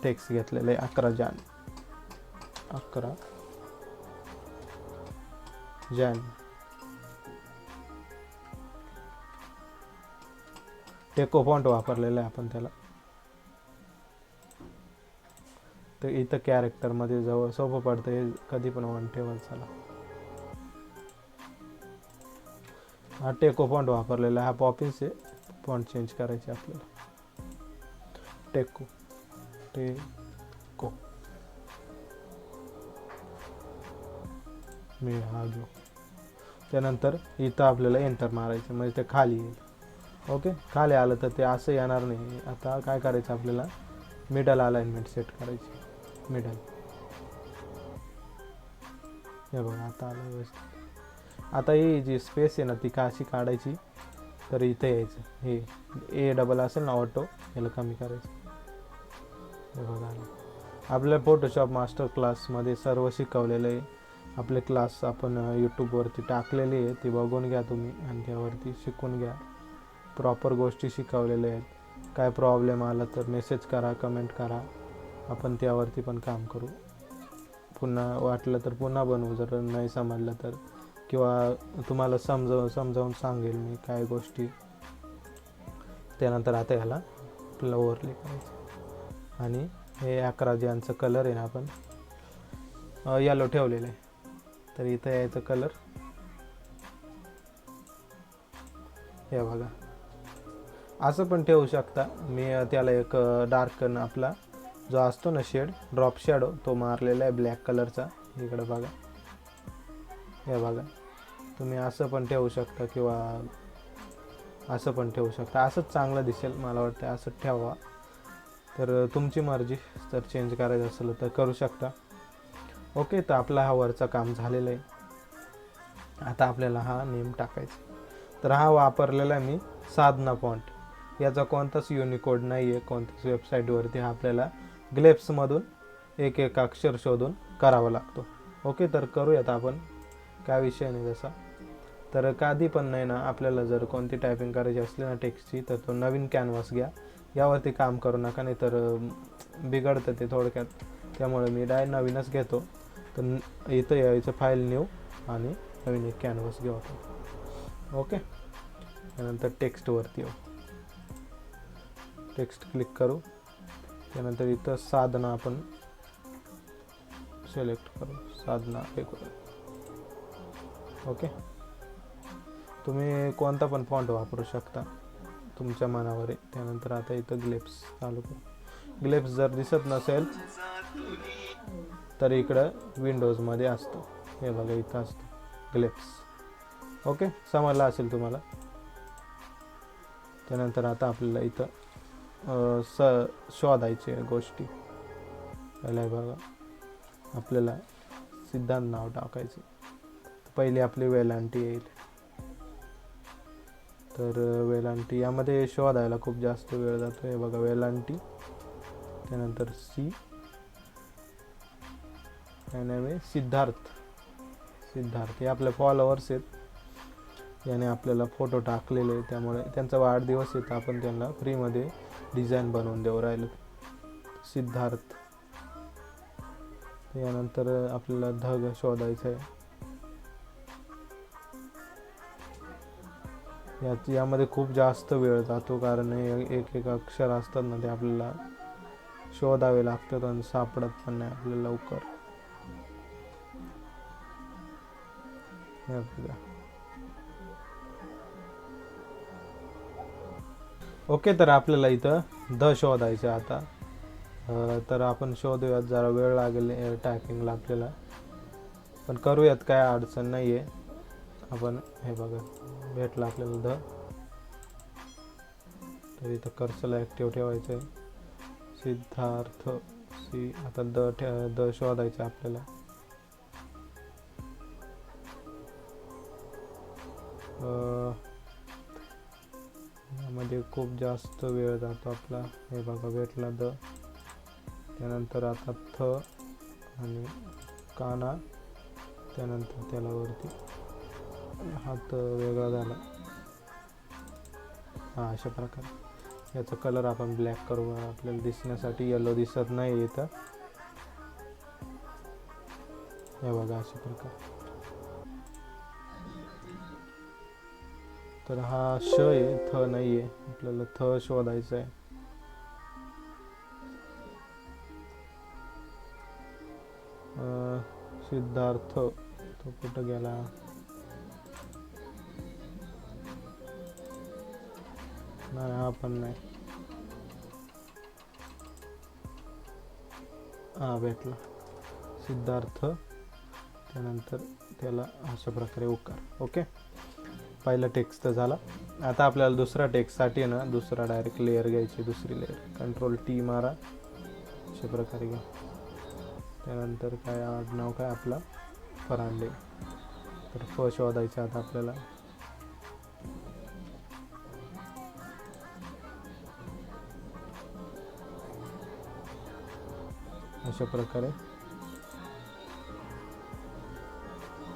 टेक्स्ट घेतलेलं आहे 11 जॅन. टेको फॉन्ट वापरलेला आहे आपण त्याला. तर इथं कॅरेक्टरमध्ये जवळ सोपं पडतं, हे कधी पण ऑन ठेवायचं. चला, हा टेको फॉन्ट वापरलेला आहे, हा पॉपिन्स आहे. फॉन्ट चेंज करायचे आपल्याला, टेको मी हा घेऊ. त्यानंतर इथं आपल्याला एंटर मारायचं, म्हणजे ते खाली येईल. ओके, खाली आलं तर ते असं येणार नाही. आता काय करायचं आपल्याला, मिडल अलाइनमेंट सेट करायची, मिडल. हे बघा आता आलं व्यवस्थित. आता ही जी स्पेस आहे ना ती कशी काढायची, तर इथे यायचं, हे ए डबल असेल ना ऑटो, याला कमी करायचं. हे बघा आपल्या फोटोशॉप मास्टर क्लासमध्ये सर्व शिकवलेलं आहे. आपले क्लास आपण यूट्यूबवरती टाकलेले आहे, ती बघून घ्या तुम्ही आणि त्यावरती शिकून घ्या. प्रॉपर गोष्टी शिकवलेल्या आहेत. काय प्रॉब्लेम आला तर मेसेज करा, कमेंट करा, आपण त्यावरती पण काम करू. पुन्हा वाटलं तर पुन्हा बनवू, जर नाही समजलं तर, किंवा तुम्हाला समजावून सांगेल मी काय गोष्टी. त्यानंतर आता ह्याला आपल्याला ओव्हरले करायचं. आणि हे 11 ज्यांचं कलर आहे ना आपण येलो ठेवलेलं आहे, तर इथं यायचं कलर, हे बघा असं पण ठेवू शकता. मी त्याला एक डार्क आपला जो असतो ना शेड, ड्रॉप शॅडो, तो मारलेला आहे ब्लॅक कलरचा. इकडे बघा, हे बघा तुम्ही असं पण ठेवू शकता किंवा असं पण ठेवू शकता. असंच चांगलं दिसेल मला वाटतं, असंच ठेवा. तर तुमची मर्जी, जर चेंज करायचं असेल तर करू शकता. ओके, तर आपला हा वरचा काम झालेलं आहे. आता आपल्याला हा नेम टाकायचा. तर हा वापरलेला आहे मी साधना फॉन्ट. याचा कोणताच युनिकोड नाही आहे कोणत्याच वेबसाईटवरती. हा आपल्याला ग्लेप्समधून एक एक अक्षर शोधून करावा लागतो. ओके, तर करूयात आपण, काय विषय नाही जसा. तर कधी पण नाही ना, आपल्याला जर कोणती टायपिंग करायची असली ना टेक्स्टची, तर तो नवीन कॅनव्हास घ्या, यावरती काम करू नका, नाही तर बिघडतं ते थोडक्यात. त्यामुळे मी नवीनच घेतो. तर इथं यायचं फाईल न्यू आणि नवीन एक कॅनव्हास घेऊ आपण. ओके, त्यानंतर टेक्स्टवरती येऊ, टेक्स्ट क्लिक करू. त्यानंतर इथं साधना आपण सिलेक्ट करू, साधना करू. ओके, तुम्ही कोणता पण फॉन्ट वापरू शकता, तुमच्या मनावर आहे. त्यानंतर आता इथं ग्लेप्स चालू करू. ग्लेप्स जर दिसत नसेल तर इकडं विंडोजमध्ये असतो, हे बघा इथं असतो ग्लेप्स. ओके, समजलं असेल तुम्हाला. त्यानंतर आता आपल्याला इथं शोधायचे गोष्टी. पहिला बघा, आपल्याला सिद्धांत नाव टाकायचं. पहिले आपली वेलांटी येईल. तर वेलांटी यामध्ये शोधायला खूप जास्त वेळ जातो. हे बघा वेलांटी, त्यानंतर सी, त्याने सिद्धार्थ. हे आपले फॉलोअर्स आहेत, याने आपल्याला फोटो टाकलेले आहे, त्यामुळे त्यांचा वाढदिवस आहे तर आपण त्यांना फ्रीमध्ये डिझाईन बनवून देऊ राहिलो. सिद्धार्थ. यानंतर आपल्याला धग शोधायचं आहे. यामध्ये खूप जास्त वेळ जातो, कारण एक एक अक्षर असतात ना, ते आपल्याला शोधावे लागतात आणि सापडत पण नाही आपल्याला लवकर. ओके, तर आपल्याला इथं ध शोधायचं आता. तर आपण शोधूयात, जरा वेळ लागेल टायपिंगला आपल्याला, पण करूयात, काय अडचण नाही आहे. आपण हे बघा भेटला आपल्याला ध. तर इथं कर्सरला ॲक्टिव्ह ठेवायचं आहे. सिद्धार्थ सी. आता द शोधायचं आपल्याला. यामध्ये खूप जास्त वेळ जातो आपला. हे बघा भेटला द. त्यानंतर आता थ आणि काना, त्यानंतर त्याला वरती हात वेगळा झाला. हा, अशा प्रकारे. याचा कलर आपण ब्लॅक करू, आपल्याला दिसण्यासाठी. येलो दिसत नाही इथं, हे बघा अशा प्रकारे. तर हा श आहे, थ नाही आहे. आपल्याला थ शोधायचा आहे. सिद्धार्थ, तो कुठं गेला? नाही, हा पण नाही. हा भेटला सिद्धार्थ. त्यानंतर त्याला अशा प्रकारे उकार. ओके, पहिला टेक्स्ट तर झाला. आता आपल्याला दुसरा टेक्स्टसाठी ना दुसरा डायरेक्ट लेअर घ्यायची, दुसरी लेअर. कंट्रोल टी मारा, अशा प्रकारे घ्या. त्यानंतर काय आडनाव काय आपला फरांडे. तर शोधायचं आता आपल्याला. अशा प्रकारे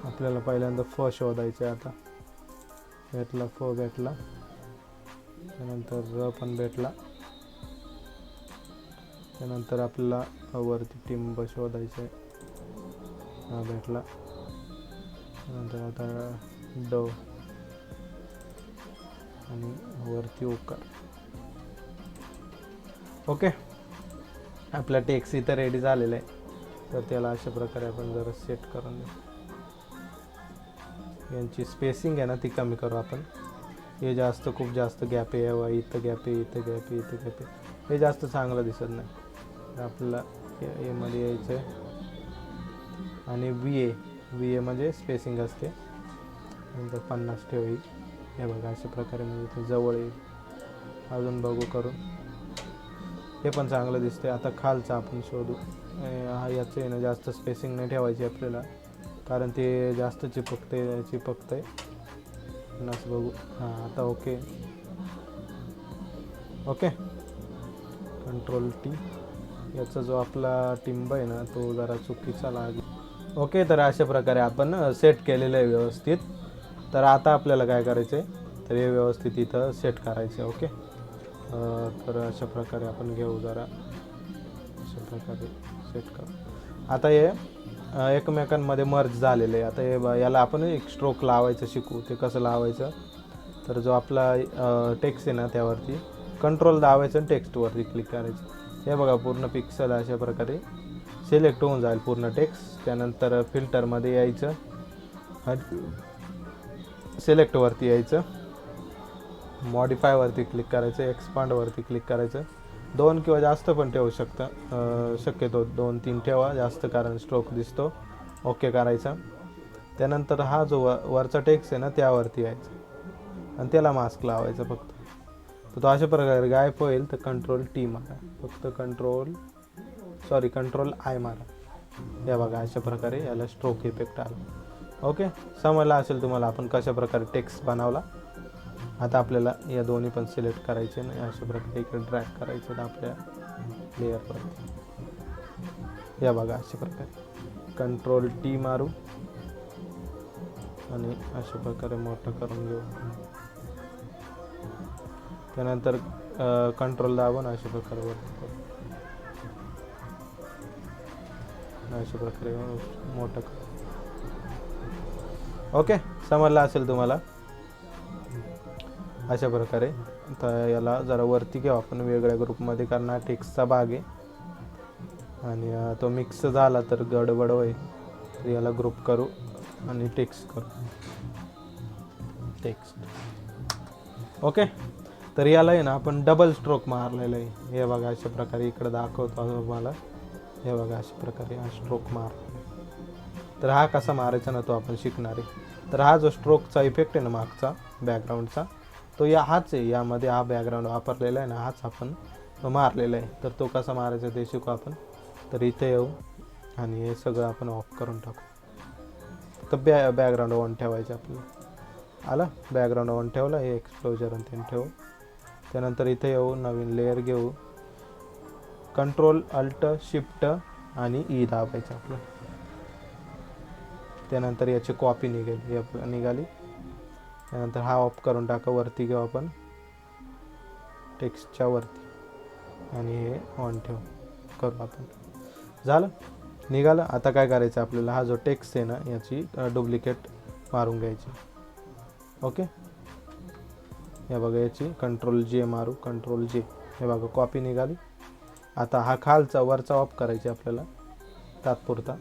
आपल्याला पहिल्यांदा शोधायचे. आता भेटला, भेटला, त्यानंतर पण भेटला. त्यानंतर आपल्याला वरती टिंब शोधायचं आहे. हा भेटला. त्यानंतर आता डव आणि वरती ओकार. ओके, आपला टेक्स्ट इथं रेडी झालेला आहे. तर त्याला अशा प्रकारे आपण जरा सेट करून देऊ. यांची स्पेसिंग आहे ना ती कमी करू आपण. हे जास्त खूप जास्त गॅप आहे, इथं गॅप आहे, इथं गॅप आहे, इथं गॅप आहे, हे जास्त चांगलं दिसत नाही. तर आपल्याला ए मध्ये यायचं आहे. आणि व्ही ए म्हणजे स्पेसिंग असते. नंतर 50 ठेवू. हे बघा अशा प्रकारे म्हणजे ते जवळ येईल. अजून बघू करून, हे पण चांगलं दिसते. आता खालचं आपण शोधू. याचं आहे ना जास्त स्पेसिंग नाही ठेवायची आपल्याला, कारण ते जास्त चिपकतंय. असं बघू. हां आता ओके. Control T. याचा जो आपला टिंब आहे ना तो जरा चुकीचा लागेल. ओके, तर अशा प्रकारे आपण सेट केलेलं आहे व्यवस्थित. तर आता आपल्याला काय करायचं आहे, तर हे व्यवस्थित इथं सेट करायचं आहे. ओके, तर अशा प्रकारे आपण घेऊ. जरा अशा प्रकारे सेट करू. आता हे एकमेकांमध्ये मर्ज झालेले आहे. आता हे याला आपण एक स्ट्रोक लावायचं शिकू. ते कसं लावायचं, तर जो आपला टेक्स्ट आहे ना त्यावरती कंट्रोल दाबायचं आणि टेक्स्टवरती क्लिक करायचं. हे बघा पूर्ण पिक्सल अशा प्रकारे सिलेक्ट होऊन जाईल पूर्ण टेक्स्ट. त्यानंतर फिल्टरमध्ये यायचं, सिलेक्टवरती यायचं, मॉडिफायवरती क्लिक करायचं, एक्सपांडवरती क्लिक करायचं. 2 किंवा जास्त पण ठेवू शकता, शक्यतो 2-3 ठेवा जास्त, कारण स्ट्रोक दिसतो. ओके करायचा. त्यानंतर हा जो वरचा टेक्स्ट आहे ना त्यावरती यायचा आणि त्याला मास्क लावायचा फक्त. तर तो अशा प्रकारे गायब होईल. तर कंट्रोल टी मारा, फक्त कंट्रोल आय मारा. या बघा अशा प्रकारे याला स्ट्रोक इफेक्ट आला. ओके, समजला असेल तुम्हाला आपण कशा प्रकारे टेक्स्ट बनवला. आता आपल्याला या दोन्ही पण सिलेक्ट करायचे आणि अशा प्रकारे इकडे ड्रॅग करायचं आपल्या लेअरवरती. या बघा अशा प्रकारे कंट्रोल टी मारू आणि अशा प्रकारे मोठं करून घेऊ. त्यानंतर कंट्रोल दाबून अशा प्रकारे वरती करू. अशा प्रकारे मोठं करू. ओके, समजलं असेल तुम्हाला. अशा प्रकारे तर याला जरा वरती घेऊ आपण वेगळ्या ग्रुपमध्ये, कारण हा टेक्स्टचा भाग आहे आणि तो मिक्स झाला तर गडबड होईल. तर याला ग्रुप करू आणि टेक्स्ट करू. ओके, तर याला आहे ना आपण डबल स्ट्रोक मारलेलं आहे. हे बघा अशा प्रकारे इकडे दाखवतो तुम्हाला. हे बघा अशा प्रकारे हा स्ट्रोक मार. तर हा कसा मारायचा ना तो आपण शिकणार आहे. तर हा जो स्ट्रोकचा इफेक्ट आहे ना मागचा बॅकग्राऊंडचा, तो हाच आहे. यामध्ये हा बॅकग्राऊंड वापरलेला आहे ना, हाच आपण मारलेला आहे. तर तो कसा मारायचा ते शिकू आपण. तर इथे येऊ आणि हे सगळं आपण ऑफ करून टाकू. तर बॅकग्राऊंड ऑन ठेवायचं आपल्याला. आला बॅकग्राऊंड ऑन ठेवला. हे एक्सप्लोजर आणि ते ठेवू. त्यानंतर इथे येऊ, नवीन लेअर घेऊ, कंट्रोल अल्ट शिफ्ट आणि ई दाबायचं आपलं. त्यानंतर याची कॉपी निघाली. त्यानंतर हा ऑफ करून टाका. वरती घेऊ आपण टेक्स्टच्या वरती आणि हे ऑन करू आपण. झालं, निघालं. आता काय करायचं आपल्याला, हा जो टेक्स्ट आहे ना याची डुप्लिकेट मारून घ्यायची. ओके, हे बघा याची कंट्रोल जे मारू, कंट्रोल जे. हे बघा कॉपी निघाली. आता हा खालचा वरचा ऑफ करायची आपल्याला तात्पुरता.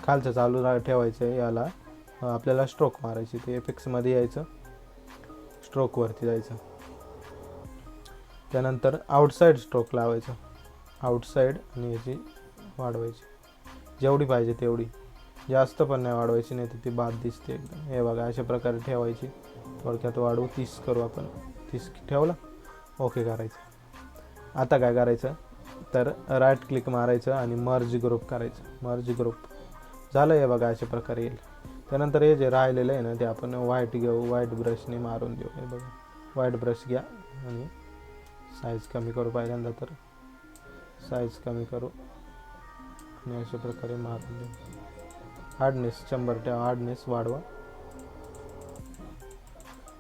खालचं चालू ठेवायचं आहे. याला आपल्याला स्ट्रोक मारायची. ते इफेक्ट्समध्ये यायचं, स्ट्रोकवरती जायचं. त्यानंतर आउटसाईड स्ट्रोक लावायचं, आउटसाईड, आणि याची वाढवायची जेवढी पाहिजे तेवढी. जास्त पण नाही वाढवायची, नाही तर ती बाद दिसते एकदम. हे बघा अशा प्रकारे ठेवायची. थोडक्यात वाढवू, 30 करू आपण. 30 ठेवलं. ओके करायचं. आता काय करायचं, तर राईट क्लिक मारायचं आणि मर्ज ग्रुप करायचं. मर्ज ग्रुप झालं. हे बघा अशा प्रकारे येईल. त्यानंतर हे जे राहिलेलं आहे ना ते आपण व्हाईट घेऊ, व्हाईट ब्रशने मारून देऊ. हे बघा व्हाईट ब्रश घ्या आणि साईज कमी करू, पहिल्यांदा तर साईज कमी करू आणि अशा प्रकारे मारून देऊ. हार्डनेस 100 ठेवा, हार्डनेस वाढवा.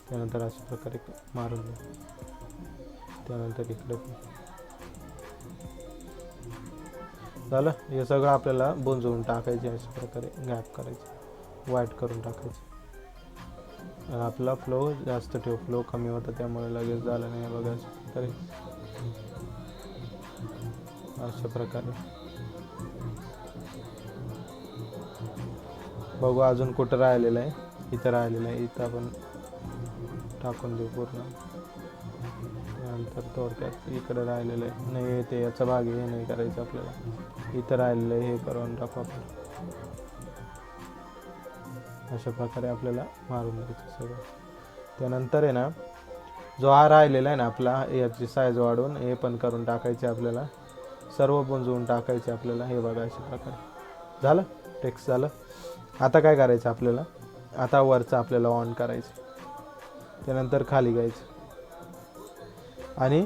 त्यानंतर अशा प्रकारे मारून देऊ. त्यानंतर इकडे झालं. हे सगळं आपल्याला बुंजवून टाकायचे, अशा प्रकारे गॅप करायचे, वाईट करून टाकायचे. आपला फ्लो जास्त ठेव, फ्लो कमी होता त्यामुळे लगेच झालं नाही. बघा अशा प्रकारे बघू अजून कुठं राहिलेलं आहे. इथं राहिलेलं आहे, इथं आपण टाकून देऊ पूर्ण. त्यानंतर थोडक्यात इकडे राहिलेलं आहे, नाही ते याचा भाग हे नाही करायचं आपल्याला. इथं राहिलेलं आहे हे करून टाकू आपण. अशा प्रकारे आपल्याला मारून द्यायचं सगळं. त्यानंतर आहे ना जो हा राहिलेला आहे ना आपला, याची साईज वाढवून हे पण करून टाकायचे आपल्याला, सर्व बुंजवून टाकायचे आपल्याला. हे बघा अशा प्रकारे झालं, टेक्स्ट झालं. आता काय करायचं आपल्याला, आता वरचं आपल्याला ऑन करायचं. त्यानंतर खाली घ्यायचं आणि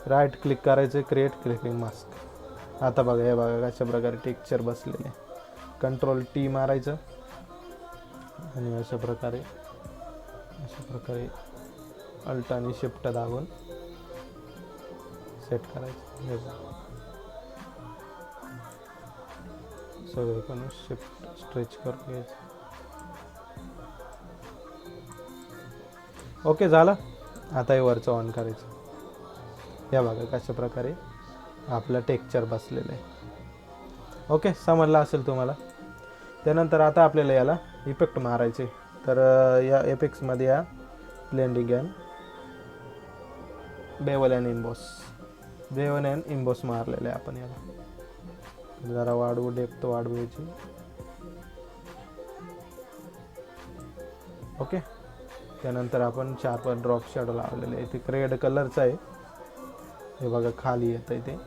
राईट क्लिक करायचं, क्रिएट क्लिपिंग मास्क. आता बघा हे बघा अशा प्रकारे टेक्स्चर बसलेले. कंट्रोल टी मारायचं आणि अशा प्रकारे अल्ट आणि शिफ्ट दाबून सेट करायचं. सगळीकडून शिफ्ट स्ट्रेच करून घ्यायचं. ओके झालं. आता हे वरचं ऑन करायचं. या बघा कशा प्रकारे आपलं टेक्स्चर बसलेलं आहे. ओके, समजलं असेल तुम्हाला. त्यानंतर आता आपल्याला याला इफेक्ट मारायचे. तर या इफेक्ट्समध्ये या blending and bevel and emboss मारलेलं आहे आपण. याला जरा वाढवू, डेप्थ वाढवू याची. ओके, त्यानंतर आपण 4-5 ड्रॉप शॅडो लावलेले आहे. ते रेड कलरचं आहे, हे बघा खाली येतं आहे ते.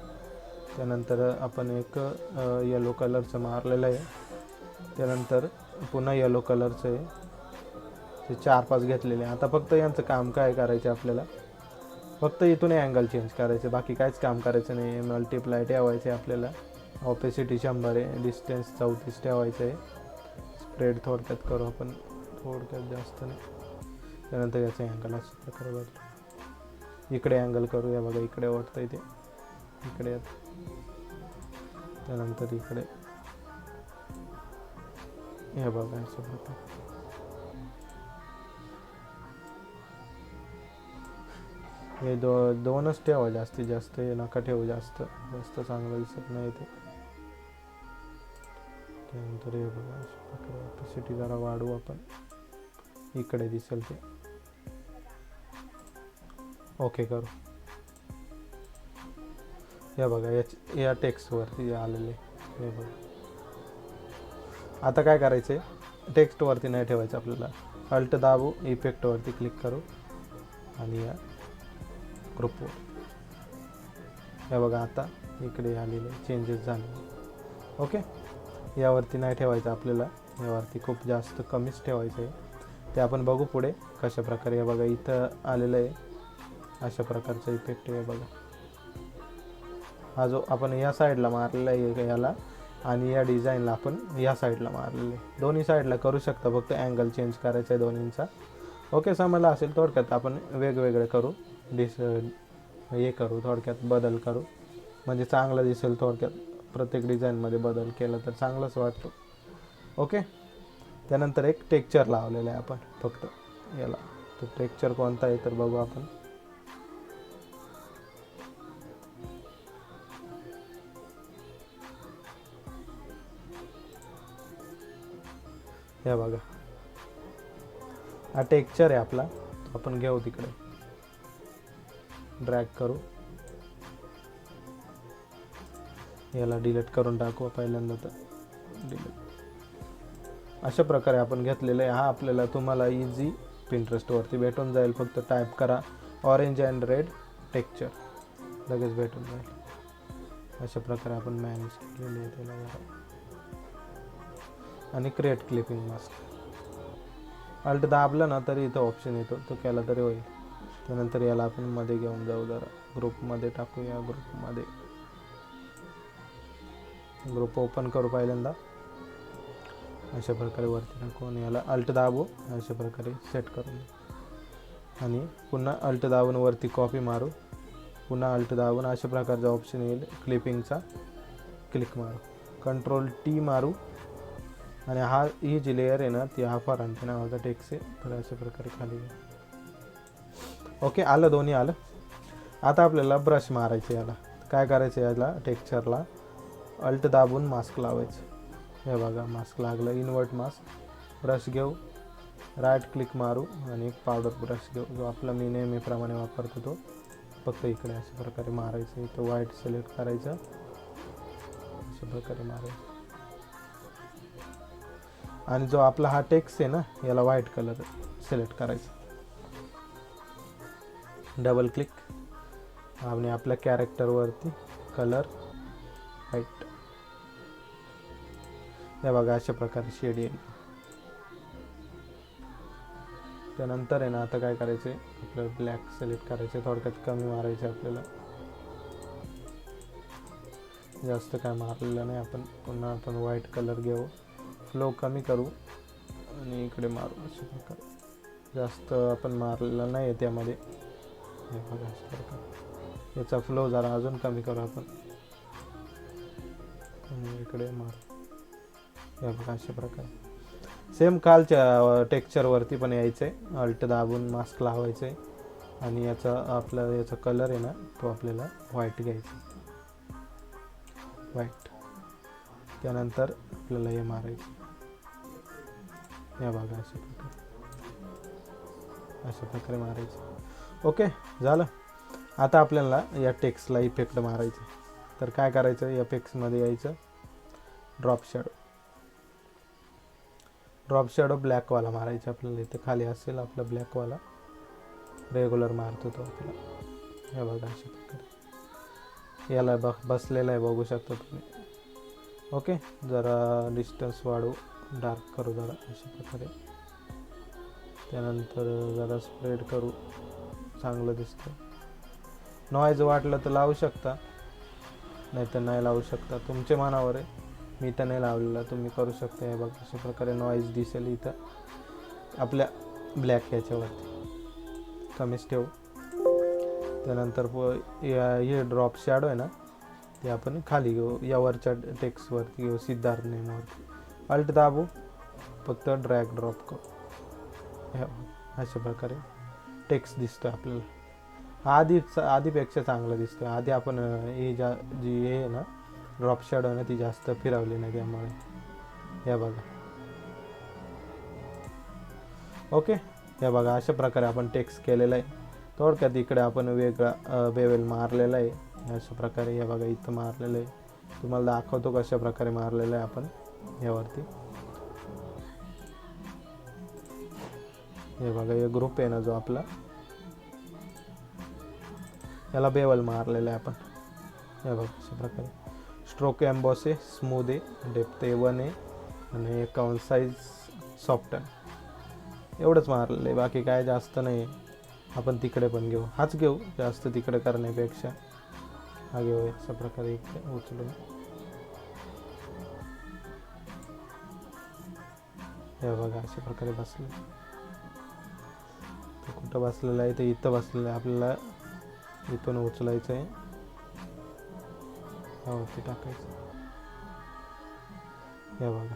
त्यानंतर आपण एक येलो कलरचं मारलेलं आहे. त्यानंतर पुन्हा येलो कलरचं आहे, ते 4-5 घेतलेले. आता फक्त यांचं काम काय करायचं आपल्याला, फक्त इथून अँगल चेंज करायचे, बाकी काहीच काम करायचं नाही. मल्टिप्लाय ठेवायचे आपल्याला, ऑपेसिटी 100 आहे, डिस्टन्स 34 ठेवायचं आहे. स्प्रेड थोडक्यात करू आपण, थोडक्यात जास्त नाही. त्यानंतर याचा अँगल अशा प्रकारे बदलू. इकडे अँगल करूया बघा, इकडे वाटतं इथे, इकडे येत. त्यानंतर इकडे हे बघा अशा प्रकारे. हे दोनच ठेवा, जास्तीत जास्त हे नका ठेवू, जास्त चांगलं दिसत नाही ते. त्यानंतर हे बघा अशा प्रकारे ऑपेसिटी जरा वाढवू आपण, इकडे दिसेल ते. ओके करू. हे बघा या टेक्स्टवरती आलेले. हे बघा आता काय करायचं आहे, टेक्स्टवरती नाही ठेवायचं आपल्याला. अल्ट दाबू, इफेक्टवरती क्लिक करू आणि या ग्रुपवर हे बघा आता इकडे आलेले चेंजेस झाले. ओके, यावरती नाही ठेवायचं आपल्याला, यावरती खूप जास्त कमीच ठेवायचं आहे. ते आपण बघू पुढे कशा प्रकारे. हे बघा इथं आलेलं आहे अशा प्रकारचा इफेक्ट आहे बघा. हा जो आपण या साईडला मारलेला आहे याला, आणि या डिझाईनला आपण या साईडला मारलेले. दोन्ही साईडला करू शकता, फक्त अँगल चेंज करायचा आहे दोन्हींचा. ओके, समजलं असेल. थोडक्यात आपण वेगवेगळे करू, हे करू, थोडक्यात बदल करू, म्हणजे चांगलं दिसेल. थोडक्यात प्रत्येक डिझाईनमध्ये बदल केला तर चांगलंच वाटतो. ओके, त्यानंतर एक टेक्स्चर लावलेलं आहे आपण फक्त याला. तो टेक्स्चर कोणता आहे तर बघू आपण. हे बघा हा टेक्स्चर आहे आपला, आपण घेऊ तिकडे, ड्रॅग करू, याला डिलीट करून टाकू पहिल्यांदा. तर डिलीट अशा प्रकारे आपण घेतलेलं आहे. हा आपल्याला तुम्हाला इझी पिंटरेस्टवरती भेटून जाईल. फक्त टाईप करा ऑरेंज अँड रेड टेक्स्चर, लगेच भेटून जाईल. अशा प्रकारे आपण मॅनेज केलेले आहे त्याला. आणि क्रिएट क्लिपिंग मास्क. अल्ट दाबलं ना तरी इथं ऑप्शन येतो, तो केला तरी होईल. त्यानंतर याला आपण मध्ये घेऊन जाऊ, जरा ग्रुपमध्ये टाकूया. ग्रुपमध्ये ग्रुप ओपन करू पहिल्यांदा, अशा प्रकारे वरती टाकून याला अल्ट दाबू, अशा प्रकारे सेट करून आणि पुन्हा अल्ट दाबून वरती कॉपी मारू, पुन्हा अल्ट दाबून अशा प्रकारचा ऑप्शन येईल क्लिपिंगचा, क्लिक मारू, कंट्रोल टी मारू आणि ही जी लेअर आहे ना ती हा फरांटी नावाचा टेक्स्ट आहे, तर अशा प्रकारे खाली. ओके, आलं, दोन्ही आलं. आता आपल्याला ब्रश मारायचं. याला काय करायचं, याला टेक्स्चरला अल्ट दाबून मास्क लावायचं. हे बघा मास्क लागलं, इन्व्हर्ट मास्क. ब्रश घेऊ, राईट क्लिक मारू आणि एक पावडर ब्रश घेऊ, जो आपला मी नेहमीप्रमाणे वापरतो तो. फक्त इकडे अशा प्रकारे मारायचं, इथं व्हाईट सिलेक्ट करायचं, अशा प्रकारे मारायचं. आणि जो आपला हा टेक्स्ट आहे ना याला व्हाईट कलर सिलेक्ट करायचा. डबल क्लिक आणि आपल्या कॅरेक्टरवरती कलर व्हाईट. हे बघा अशा प्रकारे शेड येईल. त्यानंतर आहे ना आता काय करायचे, आपल्याला ब्लॅक सिलेक्ट करायचे, थोडक्यात कमी मारायचे आपल्याला, जास्त काय मारलेलं नाही आपण. पुन्हा आपण व्हाईट कलर घेऊ, फ्लो कमी करू आणि इकडे मारू अशा प्रकारे. जास्त आपण मारलेला नाही आहे त्यामध्ये. हे बघा अशा प्रकारे याचा फ्लो जरा अजून कमी करू आपण आणि इकडे मारू. हे बघा अशा प्रकारे सेम खालच्या टेक्स्चरवरती पण यायचं आहे, अल्ट दाबून मास्क लावायचं आहे आणि याचा कलर आहे ना तो आपल्याला व्हाईट घ्यायचा, व्हाईट. त्यानंतर आपल्याला हे मारायचं. हे बघा अशा प्रकारे मारायचं. ओके, झालं. आता आपल्याला या टेक्स्टला इफेक्ट मारायचं. तर काय करायचं, या टेक्स्टमध्ये यायचं, ड्रॉप शॅडो ब्लॅकवाला मारायचा आपल्याला. इथे खाली असेल आपला ब्लॅकवाला, रेग्युलर मारतो तो आपल्याला. हे बघा अशा प्रकारे याला बसलेला आहे, बघू शकता तुम्ही. ओके, जरा डिस्टन्स वाढवू, डार्क करू जरा अशा प्रकारे. त्यानंतर जरा स्प्रेड करू, चांगलं दिसतं. नॉईज वाटलं तर लावू शकता, नाही तर नाही लावू शकता, तुमच्या मनावर आहे. मी तर नाही लावलेला, तुम्ही करू शकता. हे बघा अशा प्रकारे नॉईज दिसेल इथं आपल्या ब्लॅक याच्यावरती, कमीच ठेवू. त्यानंतर हे ड्रॉप शॅडो आहे ना ते आपण खाली घेऊ, यावरच्या टेक्स्टवरती घेऊ, सिद्धार्थ नेमवरती. अल्ट दाबू, फक्त ड्रॅग ड्रॉप करू. हे अशा प्रकारे टेक्स्ट दिसतं आपल्याला. आधीपेक्षा चांगलं दिसतं. आधी आपण जी हे आहे ना ड्रॉप शॅडो आहे ना ती जास्त फिरवली नाही त्यामुळे. हे बघा. ओके, हे बघा अशा प्रकारे आपण टेक्स्ट केलेलं आहे. थोडक्यात इकडे आपण वेगळा बेवेल मारलेला आहे अशा प्रकारे. हे बघा इथं मारलेलं आहे, तुम्हाला दाखवतो कशा प्रकारे मारलेलं आहे आपण यावरती. हे बघा हे ग्रुप आहे ना जो आपला, याला बेवल मारलेला आहे आपण. हे बघा अशा प्रकारे. स्ट्रोक एम्बॉस आहे, स्मूथ आहे, डेप्थ A1 आहे आणि अकाउंट साईज सॉफ्ट आहे. एवढंच मारलेलं आहे, बाकी काय जास्त नाही आहे. आपण तिकडे पण घेऊ, हाच घेऊ, जास्त तिकडे करण्यापेक्षा हा घेऊ अशा प्रकारे इकडे उचलून. हे बघा अशा प्रकारे बसले. कुठं बसलेलं आहे ते इथं बसलेलं आहे, आपल्याला इथून उचलायचं आहे, वरती टाकायचं. हे बघा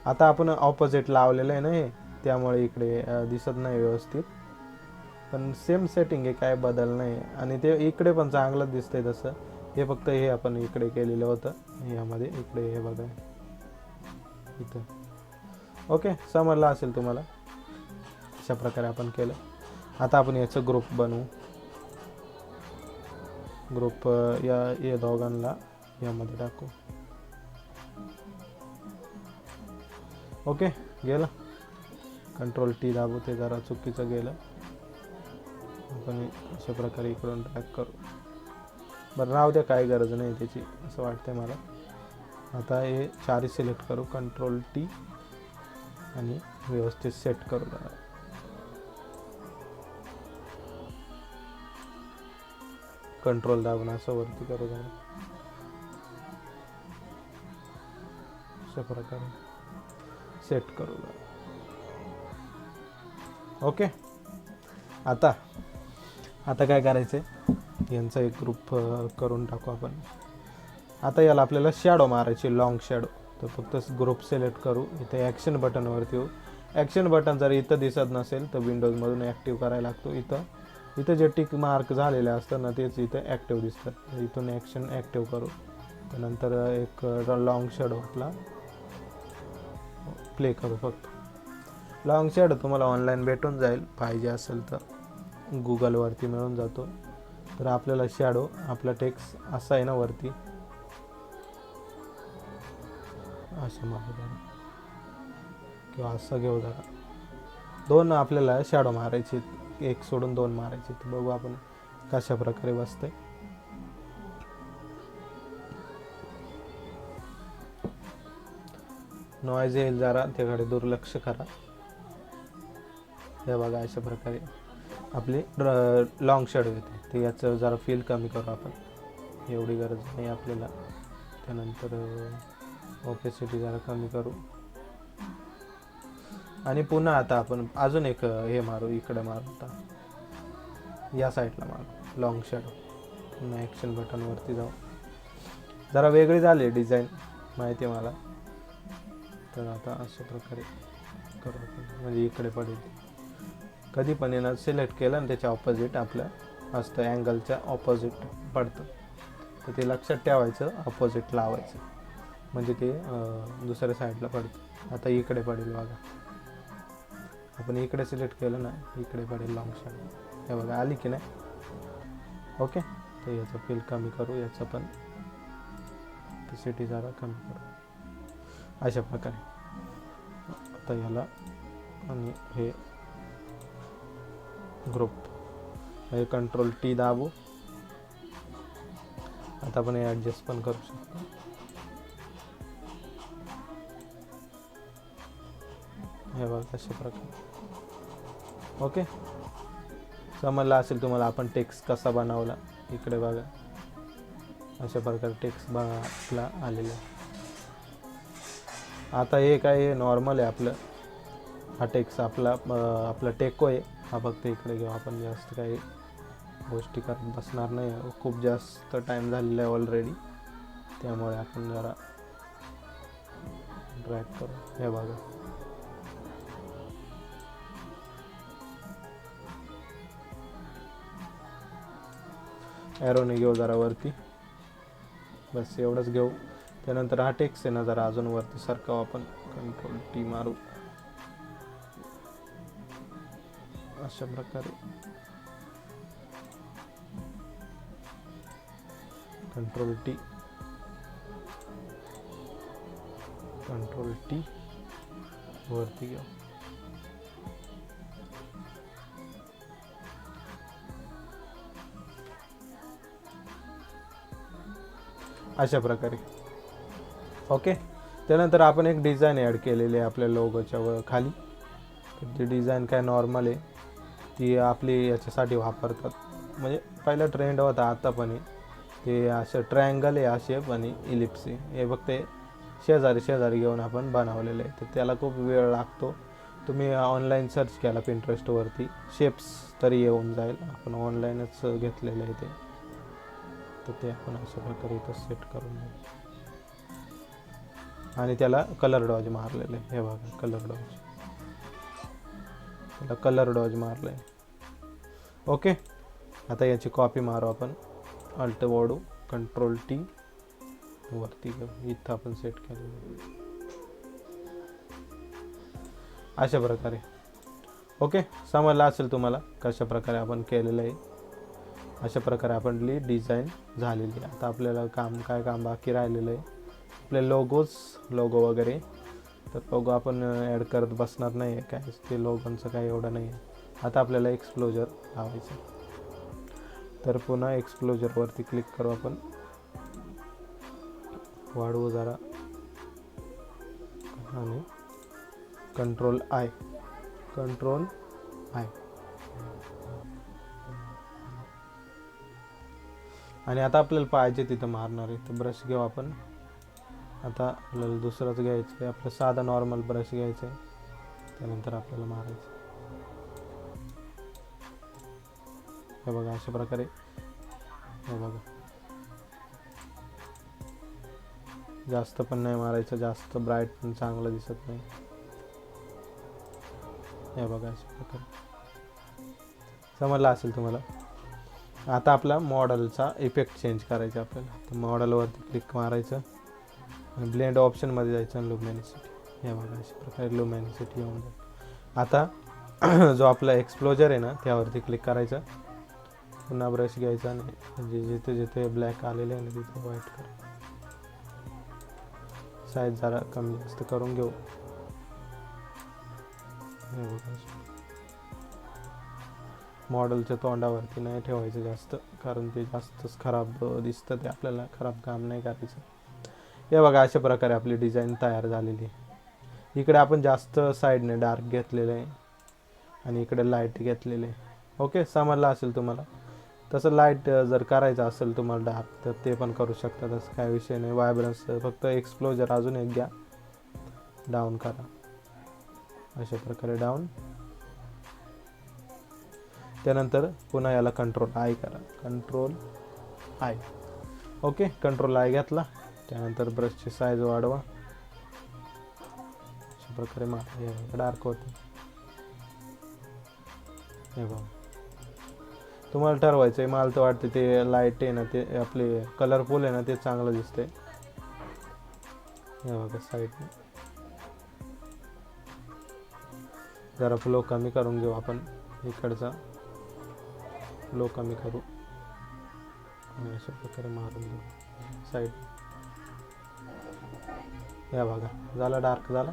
आता आपण ऑपोजिट लावलेलं आहे ना हे, त्यामुळे इकडे दिसत नाही व्यवस्थित, पण सेम सेटिंग आहे, काय बदल नाही. आणि ते इकडे पण चांगलं दिसतंय तसं. हे फक्त हे आपण इकडे केलेलं होतं यामध्ये, इकडे हे बघा इथं. ओके, समजलं असेल तुम्हाला. अशा प्रकारे आपण केलं. आता आपण याचं ग्रुप बनवू. ग्रुप या दोघांना यामध्ये टाकू. ओके, गेलं. कंट्रोल टी दाबू, ते जरा चुकीचं गेलं. आपण अशा प्रकारे इकडून ट्रॅक करू. बरं राहू द्या, काय गरज नाही त्याची असं वाटतंय मला. आता हे चारही सिलेक्ट करू, कंट्रोल टी आणि व्यवस्थित सेट करू जरा. कंट्रोल दाबून असं वरती करू जरा, अशा प्रकारे सेट करू जरा. ओके. आता काय करायचं, यांचा एक ग्रुप करून टाकू आपण. आता याला आपल्याला शॅडो मारायची, लॉंग शॅडो. तर फक्त ग्रुप सिलेक्ट करू, इथे ॲक्शन बटनवरती येऊ. ॲक्शन बटन जर इथं दिसत नसेल तर विंडोजमधून ॲक्टिव्ह करायला लागतो. इथं जे टिक मार्क झालेले असतं ना तेच इथं ॲक्टिव्ह दिसतं. इथून ॲक्शन ॲक्टिव्ह करू. त्यानंतर एक लॉंग शॅडो आपला प्ले करू. फक्त लॉंग शॅडो तुम्हाला ऑनलाईन भेटून जाईल, पाहिजे असेल तर गुगलवरती मिळून जातो. तर आपल्याला शॅडो, आपला टेक्स्ट असा आहे ना वरती, असं मारू जरा किंवा असं घेऊ जरा. दोन आपल्याला शॅडो मारायचे, एक सोडून दोन मारायचे. तर बघू आपण कशा प्रकारे बसतंय. नॉईज येईल जरा, त्याकडे दुर्लक्ष करा. हे बघा अशा प्रकारे आपली लॉंग शॅडो येते. तर याचं जरा फील कमी करू आपण, एवढी गरज नाही आपल्याला. त्यानंतर ओपेसिटी जरा कमी करू आणि पुन्हा आता आपण अजून एक हे मारू, इकडे मारू. आता या साईडला मारू लॉंग शॅडो. पुन्हा ॲक्शन बटनवरती जाऊ. जरा वेगळी झाली डिझाईन, माहिती आहे मला. तर आता अशा प्रकारे करू आपण, म्हणजे इकडे पडेल. कधी पण येणार सिलेक्ट केलं आणि त्याच्या ऑपोजिट आपलं असतं, अँगलच्या ऑपोजिट पडतं. तर ते लक्षात ठेवायचं, ऑपोजिट लावायचं, म्हणजे ते दुसऱ्या साईडला पडतं. आता इकडे पडेल बघा, आपण इकडे सिलेक्ट केलं ना, इकडे पडेल लॉंग शॅडो. हे बघा आली की नाही. ओके. तर याचं फील कमी करू, याचं पण ऑपेसिटी जरा कमी करू, अशा प्रकारे. आता याला आणि हे ग्रुप, हे कंट्रोल टी दाबू. आता आपण हे ॲडजस्ट पण करू शकतो. हे बघा अशा प्रकारे. ओके. समजलं असेल तुम्हाला आपण टेक्स्ट कसा बनवला. इकडे बघा अशा प्रकारे टेक्स्ट बघा आपला आलेला आहे. आता हे काय नॉर्मल आहे आपलं, हा टेक्स्ट आपला टेको आहे. हा फक्त इकडे घेऊ आपण, जास्त काही गोष्टी करत बसणार नाही, खूप जास्त टाईम झालेला आहे ऑलरेडी. त्यामुळे आपण जरा ड्रॅग करू. हे बघा ॲरोने घेऊ जरा वरती, बस एवढंच घेऊ. त्यानंतर हा टेक्स्ट आहे ना जरा अजून वरती सरकावू आपण, कंट्रोल टी मारू, अशा प्रकारे. कंट्रोल टी वरती घेऊ. अशा प्रकारे. ओके. त्यानंतर आपण एक डिझाईन ॲड केलेली आहे आपल्या लोगोच्या खाली. ती डिझाईन काय नॉर्मल आहे, ती आपली याच्यासाठी वापरतात. म्हणजे पहिला ट्रेंड होता, आता पण आहे ते असं ट्रायंगल आहे, असे पण इलिप्स आहे. हे फक्त शेजारी घेऊन आपण बनवलेलं आहे. तर त्याला खूप वेळ लागतो. तुम्ही ऑनलाईन सर्च केला पिंटरेस्टवरती, शेप्स तरी येऊन जाईल. आपण ऑनलाईनच घेतलेलं आहे ते. तर ते आपण अशा प्रकारे इथं सेट करून घेऊ आणि त्याला कलर डॉज मारलेलं आहे. हे बघा कलर डॉज, त्याला कलर डॉज मारलं आहे. ओके. आता याची कॉपी मारू आपण, अल्ट ओढू, कंट्रोल टी वरती घेऊ. इथं आपण सेट केलेलं अशा प्रकारे. ओके. समजलं असेल तुम्हाला कशा प्रकारे आपण केलेलं आहे. अशा प्रकारे आपली डिझाईन झालेली आहे. आता आपल्याला काम बाकी राहिलेलं आहे, आपले लोगो वगैरे. तर लोगो आपण ॲड करत बसणार नाही आहे, काय ते लोगोंचं काही एवढं नाही आहे. आता आपल्याला एक्सप्लोजर लावायचं. तर पुन्हा एक्सप्लोजरवरती क्लिक करू आपण, वाढवू जरा, आणि कंट्रोल आय, कंट्रोल आय. आणि आता आपल्याला पाहिजे तिथं मारणार आहे. तर ब्रश घेऊ आपण. आता आपल्याला दुसरंच घ्यायचं आहे, आपलं साधा नॉर्मल ब्रश घ्यायचं आहे. त्यानंतर आपल्याला मारायचं. हे बघा अशा प्रकारे. हे बघा जास्त पण नाही मारायचं, जास्त ब्राईट पण चांगलं दिसत नाही. हे बघा अशा प्रकारे. समजलं असेल तुम्हाला. आता आपला मॉडेलचा इफेक्ट चेंज करायचा आपल्याला. तर मॉडेलवरती क्लिक मारायचं आणि ब्लेंड ऑप्शनमध्ये जायचं आणि लुमिनिसिटी. हे बघा अशा प्रकारे लुमिनिसिटी येऊन जाईल. आता जो आपला एक्सप्लोजर आहे ना त्यावरती क्लिक करायचं. पुन्हा ब्रश घ्यायचा आणि जिथे जिथे ब्लॅक आलेले आहे ना तिथे व्हाईट कर. साईज जरा कमी जास्त करून घेऊ. हे बघा मॉडेलच्या तोंडावरती नाही ठेवायचं जास्त, कारण ते जास्तच खराब दिसतं. ते आपल्याला खराब काम नाही करायचं. हे बघा अशा प्रकारे आपली डिझाईन तयार झालेली आहे. इकडे आपण जास्त साईडने डार्क घेतलेलं आहे आणि इकडे लाईट घेतलेले आहे. ओके, समजलं असेल तुम्हाला. तसं लाईट जर करायचं असेल तुम्हाला डार्क तर ते पण करू शकता, तसं काय विषय नाही. व्हायब्रन्स फक्त एक्सप्लोजर अजून एक घ्या, डाऊन करा अशा प्रकारे डाऊन. त्यानंतर पुन्हा याला कंट्रोल आय करा, control I. Okay, control I घेतला. त्यानंतर ब्रशची साईज वाढवा अशा प्रकारे मारा. हे डार्क होते. हे बघा तुम्हाला ठरवायचं आहे. मला तर वाटते ते लाईट आहे ना ते आपले कलरफुल आहे ना ते चांगलं दिसतंय. हे बघा साईडने जरा फ्लो कमी करून घेऊ आपण. इकडचा फ्लो कमी करू आणि अशा प्रकारे मारून देऊ साईड. या बघा झाला, डार्क झाला.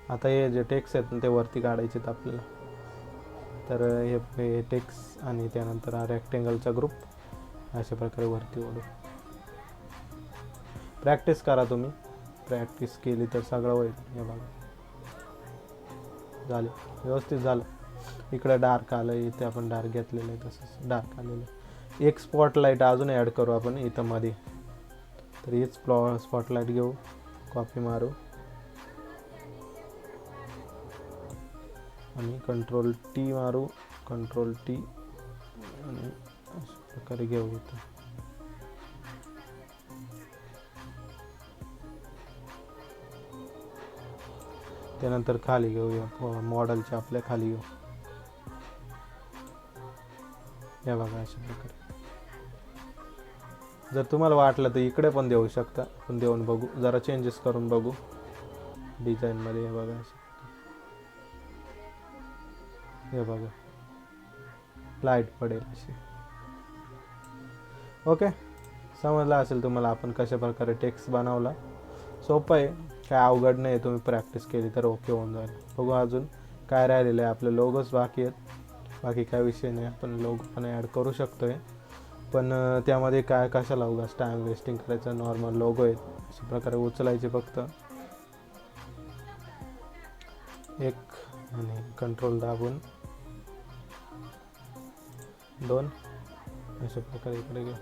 आता हे जे टेक्स्ट आहेत ना ते वरती काढायचे आहेत आपल्याला. तर हे टेक्स्ट आणि त्यानंतर हा रेक्टेंगलचा ग्रुप अशा प्रकारे वरती ओढू. प्रॅक्टिस करा तुम्ही. प्रॅक्टिस केली तर सगळं होईल. हे बघा झाले, व्यवस्थित झालं. इकडे डार्क आलं, इथे आपण डार्क घेतलेलं आहे तसंच डार्क आलेलं आहे. एक स्पॉटलाईट अजून ॲड करू आपण इथं मध्ये. तर हीच स्पॉटलाईट घेऊ, कॉपी मारू आणि कंट्रोल टी मारू, कंट्रोल टी आणि अशा प्रकारे घेऊ इथं. त्यानंतर खाली घेऊया, मॉडेलच्या आपल्या खाली घेऊ. हे बघा अशा प्रकारे. जर तुम्हाला वाटलं तर इकडे पण देऊ शकता, पण देऊन बघू, जरा चेंजेस करून बघू डिझाईनमध्ये. हे बघा अशा, हे बघा लाईट पडेल अशी. ओके, समजलं असेल तुम्हाला आपण कशा प्रकारे टेक्स्ट बनवला. सोपं आहे, काय अवघड नाही. तुम्ही प्रॅक्टिस केली तर ओके होऊन जाईल. बघू अजून काय राहिलेलं आहे. आपले लोगोच बाकी आहेत, बाकी काय विषय नाही. आपण लोगो पण ॲड करू शकतोय, पण त्यामध्ये काय कशाला उगाच टाईम वेस्टिंग करायचं. नॉर्मल लोगो आहेत अशा प्रकारे उचलायचे फक्त एक आणि कंट्रोल दाबून 2 अशा प्रकारे इकडे घेऊ.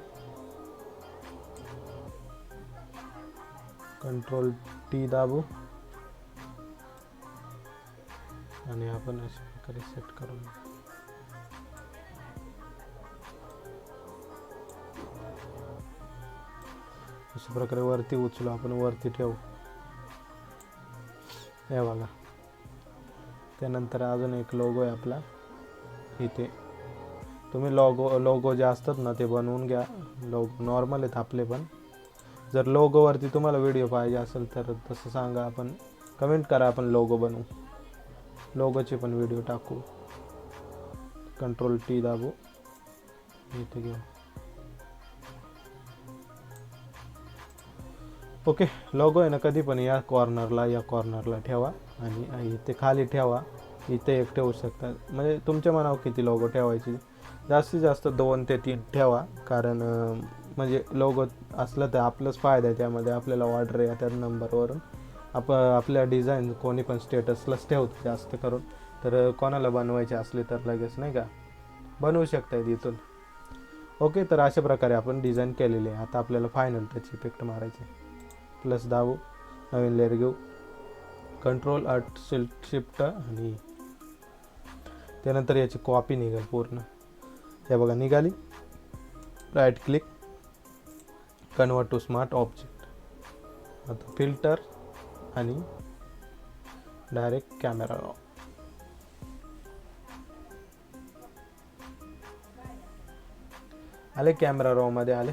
कंट्रोल टी दाबू आणि आपण अशा प्रकारे सेट करून अशा प्रकारे वरती उचलू आपण, वरती ठेवू. हे बघा. त्यानंतर अजून एक लोगो आहे आपला इथे. तुम्ही लोगो जे असतात ना ते बनवून घ्या. लोगो नॉर्मल आहेत आपले, पण जर लोगोवरती तुम्हाला व्हिडिओ पाहिजे असेल तर तसं सांगा, आपण कमेंट करा, आपण लोगो बनवू, लोगोचे पण व्हिडिओ टाकू. कंट्रोल टी दाबू, इथे घेऊ. ओके, लोगो आहे ना कधी पण या कॉर्नरला ठेवा आणि इथे खाली ठेवा. इथे एक ठेवू शकता, म्हणजे तुमच्या मनावर किती लोगो ठेवायची. जास्तीत जास्त 2 ते 3 ठेवा, कारण म्हणजे लोगो असलं तर आपलंच फायदा आहे त्यामध्ये. आपल्याला ऑर्डर येतात नंबरवरून, आपल्या डिझाईन कोणी पण स्टेटसलाच ठेवतो जास्त करून, तर कोणाला बनवायचे असले तर लगेच नाही का बनवू शकता इथून. ओके, तर अशा प्रकारे आपण डिझाईन केलेली आहे. आता आपल्याला फायनल टच इफेक्ट मारायचे. प्लस दाबू, नवीन लेअर घेऊ, कंट्रोल alt शिफ्ट आणि त्यानंतर याची कॉपी निघेल पूर्ण. हे बघा निघाली. Right click, convert to smart object. आता फिल्टर आणि डायरेक्ट कॅमेरा रॉ. आले कॅमेरा रॉ मध्ये आले.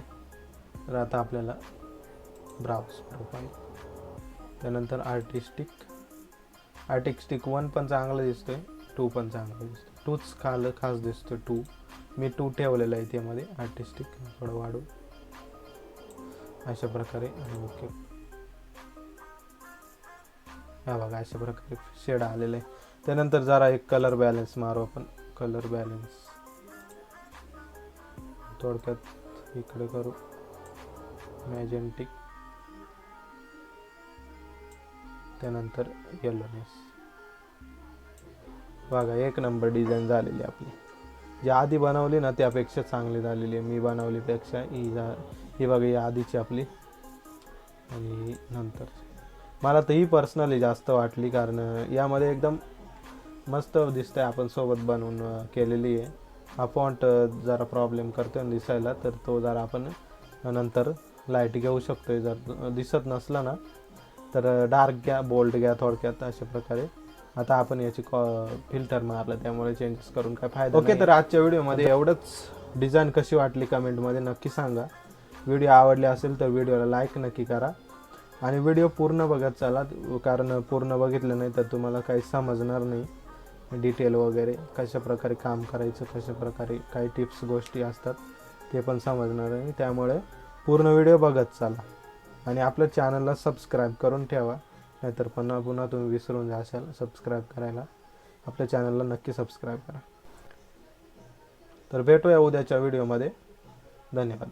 तर आता आपल्याला ब्राउज प्रोफाईल, त्यानंतर आर्टिस्टिक 1 पण चांगला दिसतोय, 2 पण चांगला दिसतोय. 2च खास दिसतोय 2. मी 2 ठेवलेला आहे त्यामध्ये. आर्टिस्टिक थोडं वाढू अशा प्रकारे आणि ओके. हा बघा अशा प्रकारे शेड आलेलं आहे. त्यानंतर जरा एक कलर बॅलन्स मारू आपण. कलर बॅलन्स थोडक्यात इकडे करू, मॅजेंटिक, त्यानंतर येलोनेस. बघा एक नंबर डिझाईन झालेली आपली. जी आधी बनवली ना त्यापेक्षा चांगली झालेली आहे. मी बनवलीपेक्षा ही बघा ही आधीची आपली. आणि नंतर मला तर ही पर्सनली जास्त वाटली, कारण यामध्ये एकदम मस्त दिसतंय. आपण सोबत बनवून केलेली आहे. हा फॉन्ट जरा प्रॉब्लेम करतोय दिसायला, तर तो जरा आपण नंतर लाईट घेऊ शकतोय. जर दिसत नसला ना तर डार्क घ्या, बोल्ड घ्या थोडक्यात अशा प्रकारे. आता आपण याची फिल्टर मारलं त्यामुळे चेंजेस करून काय फायदा. ओके, तर आजच्या व्हिडिओमध्ये एवढंच. डिझाईन कशी वाटली कमेंटमध्ये नक्की सांगा. व्हिडिओ आवडले असेल तर व्हिडिओला लाईक नक्की करा आणि व्हिडिओ पूर्ण बघत चला, कारण पूर्ण बघितलं नाही तर तुम्हाला काही समजणार नाही. डिटेल वगैरे कशा प्रकारे काम करायचं, कशा प्रकारे काही टिप्स गोष्टी असतात ते पण समजणार नाही. त्यामुळे पूर्ण व्हिडिओ बघत चला आणि आपल्या चॅनलला सबस्क्राईब करून ठेवा, नाहीतर पुन्हा तुम्ही विसरून जाशाल सबस्क्राईब करायला. आपल्या चॅनलला नक्की सबस्क्राईब करा. तर भेटूया उद्याच्या व्हिडिओमध्ये. धन्यवाद.